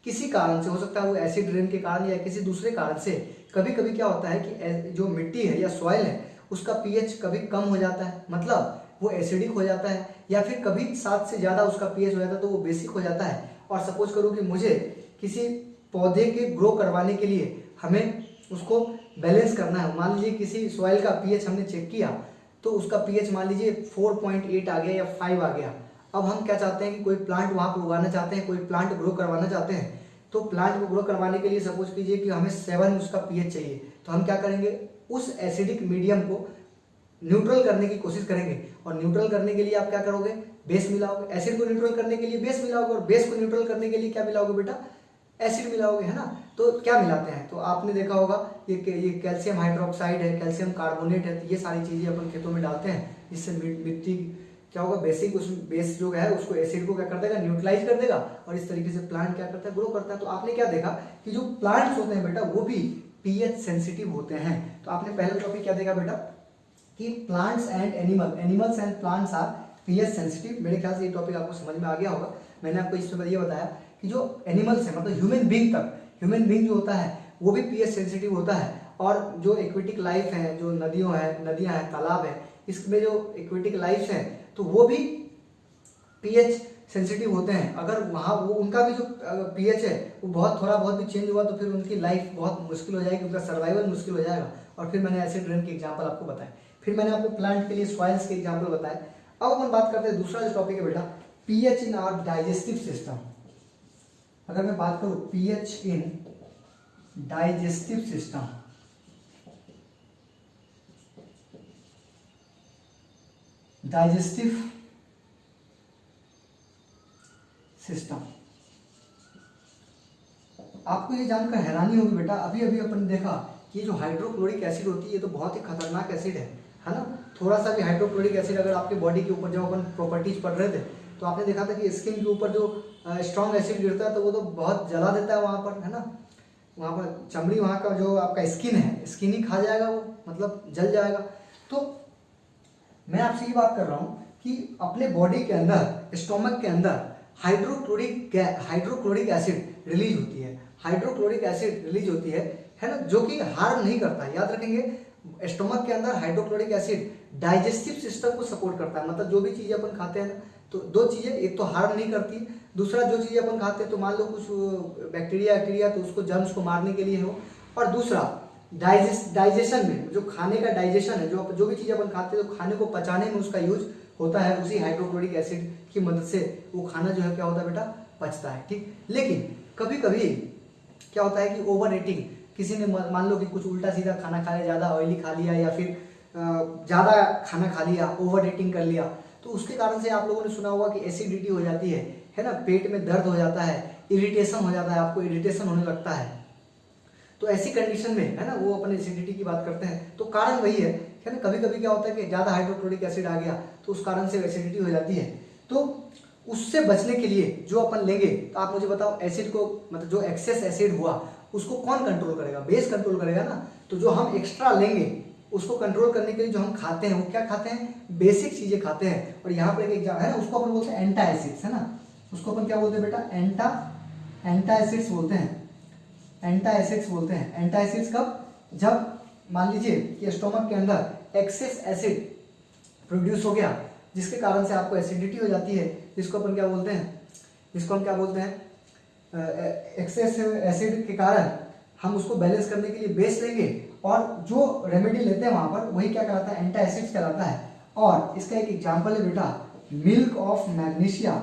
किसी कारण से, हो सकता है वो एसिड रेन के कारण या किसी दूसरे कारण से, कभी कभी क्या होता है कि जो मिट्टी है या सॉइल है उसका पीएच कभी कम हो जाता है, मतलब वो एसिडिक हो जाता है, या फिर कभी 7 से ज़्यादा उसका पीएच हो जाता है तो वो बेसिक हो जाता है। और सपोज करो कि मुझे किसी पौधे के ग्रो करवाने के लिए हमें उसको बैलेंस करना है। मान लीजिए किसी सॉइल का पीएच हमने चेक किया तो उसका पीएच मान लीजिए 4.8 आ गया या 5 आ गया। अब हम क्या चाहते हैं कि कोई प्लांट वहाँ पर उगाना चाहते हैं, कोई प्लांट ग्रो करवाना चाहते हैं। तो प्लांट को ग्रो करवाने के लिए सपोज कीजिए कि हमें 7 उसका पीएच चाहिए, तो हम क्या करेंगे, उस एसिडिक मीडियम को न्यूट्रल करने की कोशिश करेंगे। और न्यूट्रल करने के लिए आप क्या करोगे, बेस मिलाओगे। एसिड को न्यूट्रल करने के लिए बेस मिलाओगे, और बेस को न्यूट्रल करने के लिए क्या मिलाओगे बेटा, एसिड मिलाओगे, है ना। तो क्या मिलाते हैं, तो आपने देखा होगा ये कैल्शियम हाइड्रोक्साइड है, कैल्शियम कार्बोनेट है, तो ये सारी चीजें अपन खेतों में डालते हैं, जिससे मिट्टी क्या होगा, बेसिक उस बेस जो है उसको एसिड को क्या कर देगा, न्यूट्रलाइज कर देगा, और इस तरीके से प्लांट क्या करता है, ग्रो करता है। तो आपने क्या देखा कि जो प्लांट्स होते हैं बेटा वो भी पीएच सेंसिटिव होते हैं। तो आपने पहला टॉपिक क्या देखा बेटा कि plants and animals and plants are pH sensitive. मेरे ख्याल से ये टॉपिक आपको समझ में आ गया होगा। मैंने आपको इसमें ये बताया कि जो एनिमल्स है मतलब ह्यूमन बीइंग जो होता है वो भी पीएच सेंसिटिव होता है। और जो एक्वेटिक लाइफ है, जो नदियां हैं, तालाब है, इसमें जो एक्वेटिक लाइफ है तो वो भी पीएच सेंसिटिव होते हैं। अगर वहाँ वो उनका भी जो पीएच है वो थोड़ा बहुत भी चेंज हुआ तो फिर उनकी लाइफ बहुत मुश्किल हो जाएगी, उनका सर्वाइवल मुश्किल हो जाएगा। और फिर मैंने एसिड रेन के एग्जाम्पल आपको बताए, फिर मैंने आपको प्लांट के लिए सॉइल्स के एग्जाम्पल बताए। अब अपन बात करते हैं दूसरा जो टॉपिक है बेटा, pH in our digestive system. अगर मैं बात करूं पीएच इन डाइजेस्टिव सिस्टम, आपको ये जानकर हैरानी होगी बेटा, अभी अभी अपन ने देखा कि ये जो हाइड्रोक्लोरिक एसिड होती है ये तो बहुत ही खतरनाक एसिड है ना। थोड़ा सा भी हाइड्रोक्लोरिक एसिड अगर आपके बॉडी के ऊपर, जब अपन प्रॉपर्टीज पढ़ रहे थे तो आपने देखा था कि स्किन के ऊपर जो स्ट्रॉन्ग एसिड गिरता है तो वो तो बहुत जला देता है वहाँ पर, है ना। वहाँ पर चमड़ी, वहाँ का जो आपका स्किन है, स्किन ही खा जाएगा वो, मतलब जल जाएगा। तो मैं आपसे ये बात कर रहा हूँ कि अपने बॉडी के अंदर, स्टोमक के अंदर हाइड्रोक्लोरिक एसिड रिलीज होती है, है ना, जो कि हार्म नहीं करता है। याद रखेंगे स्टोमक के अंदर हाइड्रोक्लोरिक एसिड डाइजेस्टिव सिस्टम को सपोर्ट करता है। मतलब जो भी चीजें अपन खाते हैं ना, तो दो चीजें, एक तो हार्म नहीं करती, दूसरा जो चीजें अपन खाते हैं तो मान लो कुछ बैक्टीरिया तो उसको जर्म्स को मारने के लिए हो, और दूसरा डाइजेशन में, जो खाने का डाइजेशन है, जो भी चीज़ अपन खाते हैं तो खाने को पचाने में उसका यूज होता है, उसी हाइड्रोक्लोरिक एसिड की मदद से वो खाना जो है क्या होता है बेटा, पचता है, ठीक। लेकिन कभी कभी क्या होता है कि ओवर ईटिंग, किसी ने मान लो कि कुछ उल्टा सीधा खाना खाया, ज़्यादा ऑयली खा लिया या फिर ज़्यादा खाना खा लिया, ओवर ईटिंग कर लिया, तो उसके कारण से आप लोगों ने सुना होगा कि एसिडिटी हो जाती है ना, पेट में दर्द हो जाता है, इरिटेशन हो जाता है, आपको इरिटेशन होने लगता है। तो ऐसी कंडीशन में, है ना, वो अपन एसिडिटी की बात करते हैं तो कारण वही है ना। कभी कभी क्या होता है कि ज़्यादा हाइड्रोक्लोरिक एसिड आ गया तो उस कारण से एसिडिटी हो जाती है। तो उससे बचने के लिए जो अपन लेंगे, तो आप मुझे बताओ, एसिड को मतलब जो एक्सेस एसिड हुआ उसको कौन कंट्रोल करेगा, बेस कंट्रोल करेगा ना। तो जो हम एक्स्ट्रा लेंगे उसको कंट्रोल करने के लिए जो हम खाते हैं वो क्या खाते हैं, बेसिक चीजें खाते हैं। और यहाँ पर एक एग्जाम है ना, उसको अपन बोलते हैं एंटा एसिड्स, है ना, उसको अपन क्या बोलते हैं बेटा, एंटा एसिड्स बोलते हैं। एंटा एसिड्स कब, जब मान लीजिए कि स्टोमक के अंदर एक्सेस एसिड प्रोड्यूस हो गया जिसके कारण से आपको एसिडिटी हो जाती है, जिसको हम क्या बोलते हैं, एक्सेस एसिड के कारण हम उसको बैलेंस करने के लिए बेस लेंगे, और जो रेमेडी लेते हैं वहां पर वही क्या कहलाता है, एंटा एसिड्स कहलाता है। और इसका एक एग्जाम्पल है बेटा मिल्क ऑफ मैग्नीशिया,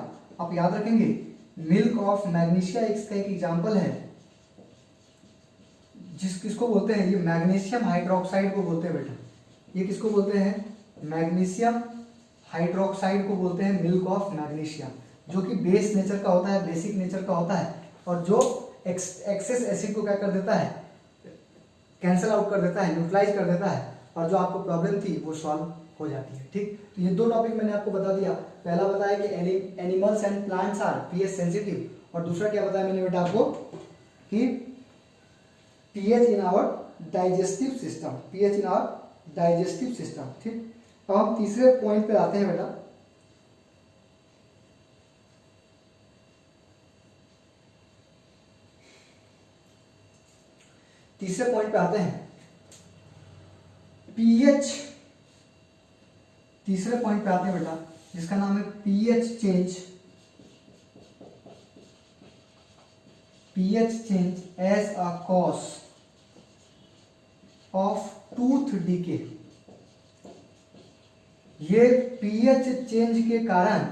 आप याद रखेंगे, मिल्क ऑफ मैग्नीशिया इसका एक एग्जाम्पल है, किसको बोलते हैं, ये मैग्नीशियम हाइड्रोक्साइड को बोलते हैं बेटा। ये किसको बोलते हैं, मैग्नीशियम हाइड्रोक्साइड को बोलते हैं मिल्क ऑफ मैग्नीशिया, जो कि बेस नेचर का होता है, बेसिक नेचर का होता है, और जो एक्सेस एसिड को क्या कर देता है, कैंसल आउट कर देता है, न्यूट्रलाइज कर देता है, और जो आपको प्रॉब्लम थी वो सॉल्व हो जाती है, ठीक। तो ये दो टॉपिक मैंने आपको बता दिया। पहला बताया कि animals and plants are pH sensitive, और दूसरा क्या बताया मैंने बेटा आपको कि pH in our digestive system, pH in our digestive system. ठीक, अब हम तीसरे पॉइंट पे आते हैं बेटा। तीसरे पॉइंट पे आते हैं, पीएच। तीसरे पॉइंट पे आते हैं बेटा, जिसका नाम है pH change. pH change as a cause of tooth decay। ये pH चेंज के कारण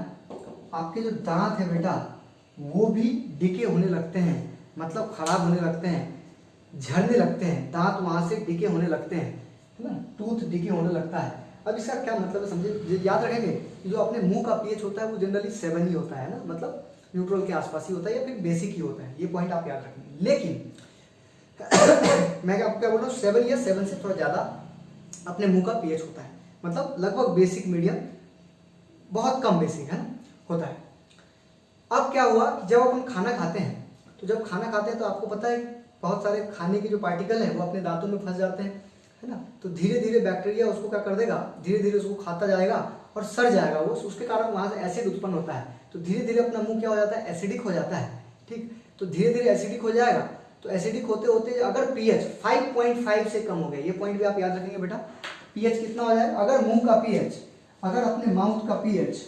आपके जो दांत है बेटा वो भी डिके होने लगते हैं, मतलब खराब होने लगते हैं, झड़ने लगते हैं, दांत वहां से डिके होने लगते हैं, है ना, टूथ डिके होने लगता है। अब इसका क्या मतलब है समझे, याद रखेंगे कि जो अपने मुंह का pH होता है वो जनरली 7 ही होता है ना, मतलब न्यूट्रल के आसपास ही होता है या फिर बेसिक ही होता है, ये पॉइंट आप याद रखेंगे। लेकिन मैं आपको क्या बोल रहा हूँ, 7 या 7 से थोड़ा ज्यादा अपने मुंह का पीएच होता है, मतलब लगभग बेसिक मीडियम, बहुत कम बेसिक है ना, होता है। अब क्या हुआ, जब अपन खाना खाते हैं तो जब खाना खाते हैं तो आपको पता है बहुत सारे खाने के जो पार्टिकल हैं वो अपने दांतों में फंस जाते हैं, है ना, तो धीरे धीरे बैक्टीरिया उसको क्या कर देगा, धीरे धीरे उसको खाता जाएगा और सड़ जाएगा वो, उसके कारण वहां से एसिड उत्पन्न होता है, तो धीरे धीरे अपना मुंह क्या हो जाता है, एसिडिक हो जाता है। ठीक, तो धीरे धीरे एसिडिक हो जाएगा, तो एसिडिक होते होते अगर पीएच 5.5 से कम हो गया, ये पॉइंट भी आप याद रखेंगे बेटा, पीएच कितना हो जाए, अगर मुंह का पीएच, अगर अपने माउथ का पीएच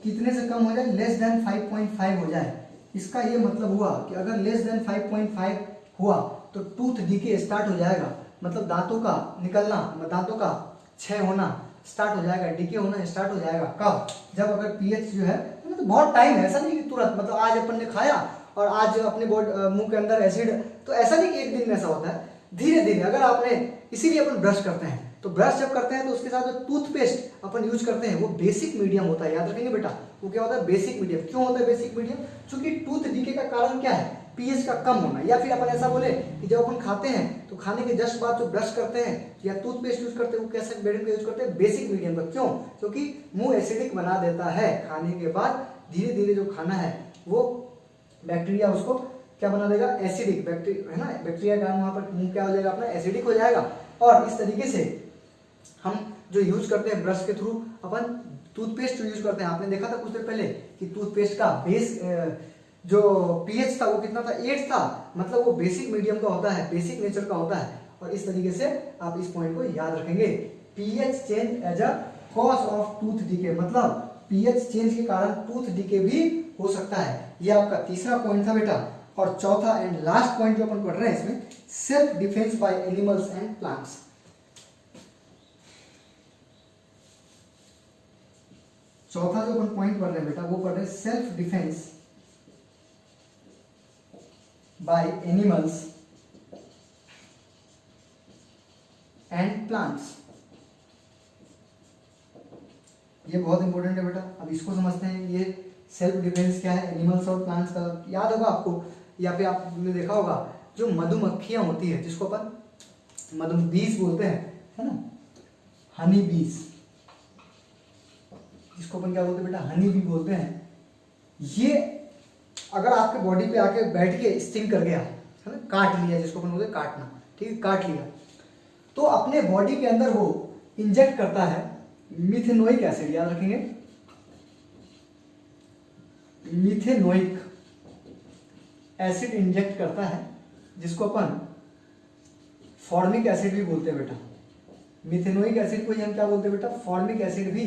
कितने से कम हो जाए, लेस देन 5.5 हो जाए, इसका ये मतलब हुआ कि अगर लेस देन 5.5 हुआ तो टूथ डीके स्टार्ट हो जाएगा, मतलब दांतों का निकलना, दांतों का क्षय होना स्टार्ट हो जाएगा, डीके होना स्टार्ट हो जाएगा। कब, जब अगर पीएच जो है, तो बहुत टाइम है, ऐसा नहीं कि तुरंत, मतलब आज अपन ने खाया और आज अपने मुंह के अंदर एसिड, तो ऐसा नहीं कि एक दिन में ऐसा होता है, धीरे धीरे। अगर आपने, इसीलिए अपन ब्रश करते हैं, तो ब्रश जब करते हैं तो उसके साथ जो टूथपेस्ट अपन यूज करते हैं वो बेसिक मीडियम होता है, याद रखेंगे बेटा, वो क्या होता है, बेसिक मीडियम। क्यों होता है बेसिक मीडियम, क्योंकि टूथ डीके का कारण क्या है, पीएच का कम होना। या फिर अपन ऐसा बोले कि जब अपन खाते हैं तो खाने के जस्ट बाद जो ब्रश करते हैं या टूथपेस्ट यूज करते हैं वो कैसा मीडियम का यूज करते हैं, बेसिक मीडियम का। क्यों, क्योंकि मुंह एसिडिक बना देता है, खाने के बाद धीरे धीरे जो खाना है वो बैक्टीरिया उसको क्या बना देगा, एसिडिक बैक्टीरिया, है ना, बैक्टीरिया के कारण वहां पर मुंह क्या हो जाएगा, अपना एसिडिक हो जाएगा। और इस तरीके से हम जो यूज करते हैं ब्रश के थ्रू, अपन टूथपेस्ट यूज करते हैं, आपने देखा था कुछ देर पहले कि टूथपेस्ट का बेस जो पीएच था वो कितना था, 8 था, मतलब वो बेसिक मीडियम का होता है, बेसिक नेचर का होता है। और इस तरीके से आप इस पॉइंट को याद रखेंगे, pH change as a cause of tooth decay, मतलब पीएच चेंज के कारण टूथ डीके भी हो सकता है। ये आपका तीसरा पॉइंट था बेटा। और चौथा एंड लास्ट पॉइंट जो अपन पढ़ रहे हैं इसमें, self defence by animals and plants. चौथा जो अपन पॉइंट पढ़ रहे हैं बेटा वो पढ़ रहे हैं self defence by animals and plants. ये बहुत इंपॉर्टेंट है बेटा, अब इसको समझते हैं। ये सेल्फ डिफेंस क्या है, एनिमल्स और प्लांट्स का याद होगा आपको, या फिर आपने देखा होगा जो मधुमक्खियां होती है जिसको अपन मधुबीज बोलते हैं, है ना, हनी बीज, जिसको अपन क्या बोलते हैं बेटा, हनी बी बोलते हैं। ये अगर आपके बॉडी पे आके बैठ के स्टिंग कर गया, है ना, काट लिया, जिसको अपन बोलते हैं काटना, ठीक है, काट लिया, तो अपने बॉडी के अंदर वो इंजेक्ट करता है मिथेनोइक एसिड, याद रखेंगे, मिथेनोइक एसिड इंजेक्ट करता है, जिसको अपन फॉर्मिक एसिड भी बोलते हैं बेटा। मिथेनोइक एसिड को ही हम क्या बोलते हैं बेटा, फॉर्मिक एसिड भी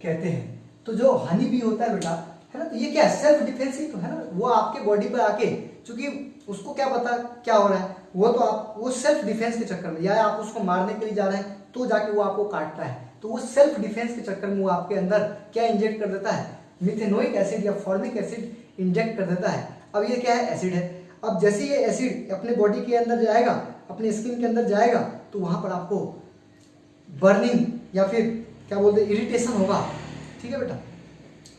कहते हैं। तो जो हनी बी होता है बेटा, है ना, तो ये क्या है, सेल्फ डिफेंस ही तो है ना, वो आपके बॉडी पर आके, क्योंकि उसको क्या पता क्या हो रहा है, वो तो आप वो सेल्फ डिफेंस के चक्कर में, या आप उसको मारने के लिए जा रहे हैं तो जाके वो आपको काटता है, तो वो सेल्फ डिफेंस के चक्कर में वो आपके अंदर क्या इंजेक्ट कर देता है, मिथेनोइक एसिड या फॉर्मिक एसिड इंजेक्ट कर देता है। अब ये क्या है, एसिड है। अब जैसे ये एसिड अपने बॉडी के अंदर जाएगा, अपने स्किन के अंदर जाएगा, तो वहां पर आपको बर्निंग या फिर क्या बोलते हैं, इरिटेशन होगा, ठीक है बेटा।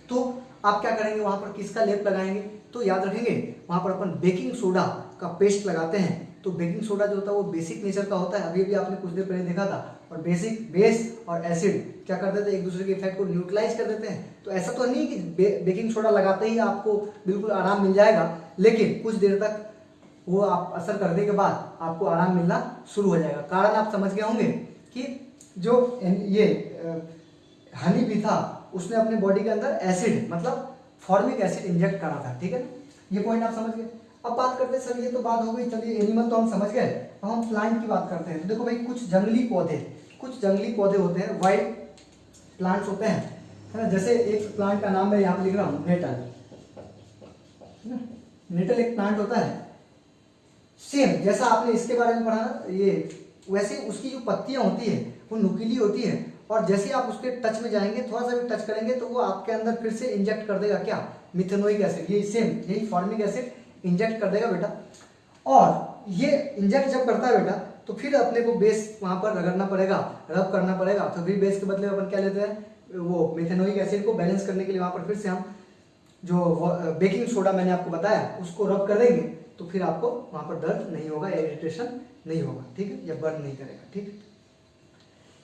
तो आप क्या करेंगे, वहां पर किसका लेप लगाएंगे, तो याद रखेंगे वहां पर अपन बेकिंग सोडा का पेस्ट लगाते हैं। तो बेकिंग सोडा जो होता है वो बेसिक नेचर का होता है, अभी भी आपने कुछ देर पहले देखा था। और बेसिक बेस और एसिड क्या कर देते हैं, एक दूसरे के इफेक्ट को न्यूट्रलाइज कर देते हैं। तो ऐसा तो नहीं कि बेकिंग सोडा लगाते ही आपको बिल्कुल आराम मिल जाएगा, लेकिन कुछ देर तक वो आप असर करने के बाद आपको आराम मिलना शुरू हो जाएगा। कारण आप समझ गए होंगे कि जो ये हनी बी था उसने अपने बॉडी के अंदर एसिड मतलब फॉर्मिक एसिड इंजेक्ट करा था, ठीक है ना, ये पॉइंट आप समझ गए। अब बात करते हैं सर, ये तो बात हो गई, चलिए एनिमल तो हम समझ गए, अब हम प्लांट की बात करते हैं। तो देखो भाई, कुछ जंगली पौधे होते हैं, वाइल्ड प्लांट्स होते हैं, है ना। जैसे एक प्लांट का नाम मैं यहाँ पे लिख रहा हूँ, नेटल। नेटल एक प्लांट होता है, सेम जैसा आपने इसके बारे में पढ़ा ना, ये वैसे उसकी जो पत्तियां होती है वो नुकीली होती है, और जैसे आप उसके टच में जाएंगे, थोड़ा सा भी टच करेंगे तो वो आपके अंदर फिर से इंजेक्ट कर देगा क्या, मिथेनोइक एसिड, ये सेम यही फॉर्मिक एसिड इंजेक्ट कर देगा बेटा। और ये इंजेक्ट जब करता है बेटा तो फिर अपने को बेस वहां पर रगड़ना पड़ेगा, रब करना पड़ेगा, तो फिर बेस के बदले अपन क्या लेते हैं, वो मिथेनोइक एसिड को बैलेंस करने के लिए वहां पर फिर से हम जो बेकिंग सोडा मैंने आपको बताया उसको रब कर देंगे, तो फिर आपको वहां पर दर्द नहीं होगा या इरिटेशन नहीं होगा, ठीक है, या बर्न नहीं करेगा, ठीक है।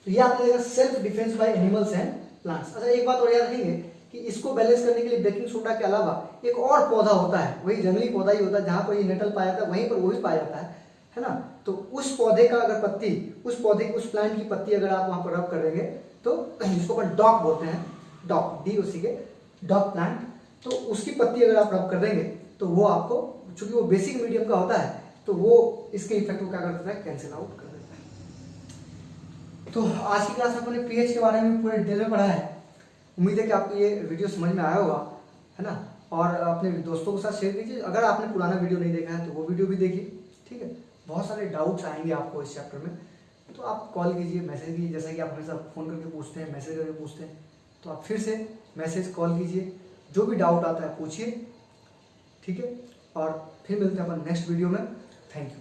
तो ये आपने देखा self defence by animals and plants. अच्छा, एक बात और याद रखेंगे कि इसको बैलेंस करने के लिए बेकिंग सोडा के अलावा एक और पौधा होता है, वही जंगली पौधा ही होता है, जहां पर ये नेटल पाया जाता है वहीं पर वो भी पाया जाता है ना। तो उस पौधे का अगर पत्ती, उस प्लांट की पत्ती अगर आप वहां पर रब कर देंगे तो जिसको अपन डॉक बोलते हैं, डॉक डी उसी के डॉक प्लांट, तो उसकी पत्ती अगर आप रब कर देंगे तो वो आपको, चूंकि वो बेसिक मीडियम का होता है, तो वो इसके इफेक्ट को क्या कर देता है, कैंसिल आउट कर देता है। तो आज की क्लास में अपने पीएच के बारे में पूरे डिटेल में पढ़ा है। उम्मीद है कि आपको ये वीडियो समझ में आया होगा, है ना। और अपने दोस्तों के साथ शेयर कीजिए। अगर आपने पुराना वीडियो नहीं देखा है तो वो वीडियो भी देखिए, ठीक है। बहुत सारे डाउट्स आएंगे आपको इस चैप्टर में, तो आप कॉल कीजिए, मैसेज कीजिए, जैसा कि आप हमेशा फ़ोन करके पूछते हैं, मैसेज करके पूछते हैं, तो आप फिर से मैसेज कॉल कीजिए, जो भी डाउट आता है पूछिए, ठीक है। और फिर मिलते हैं अपन नेक्स्ट वीडियो में। Thank you.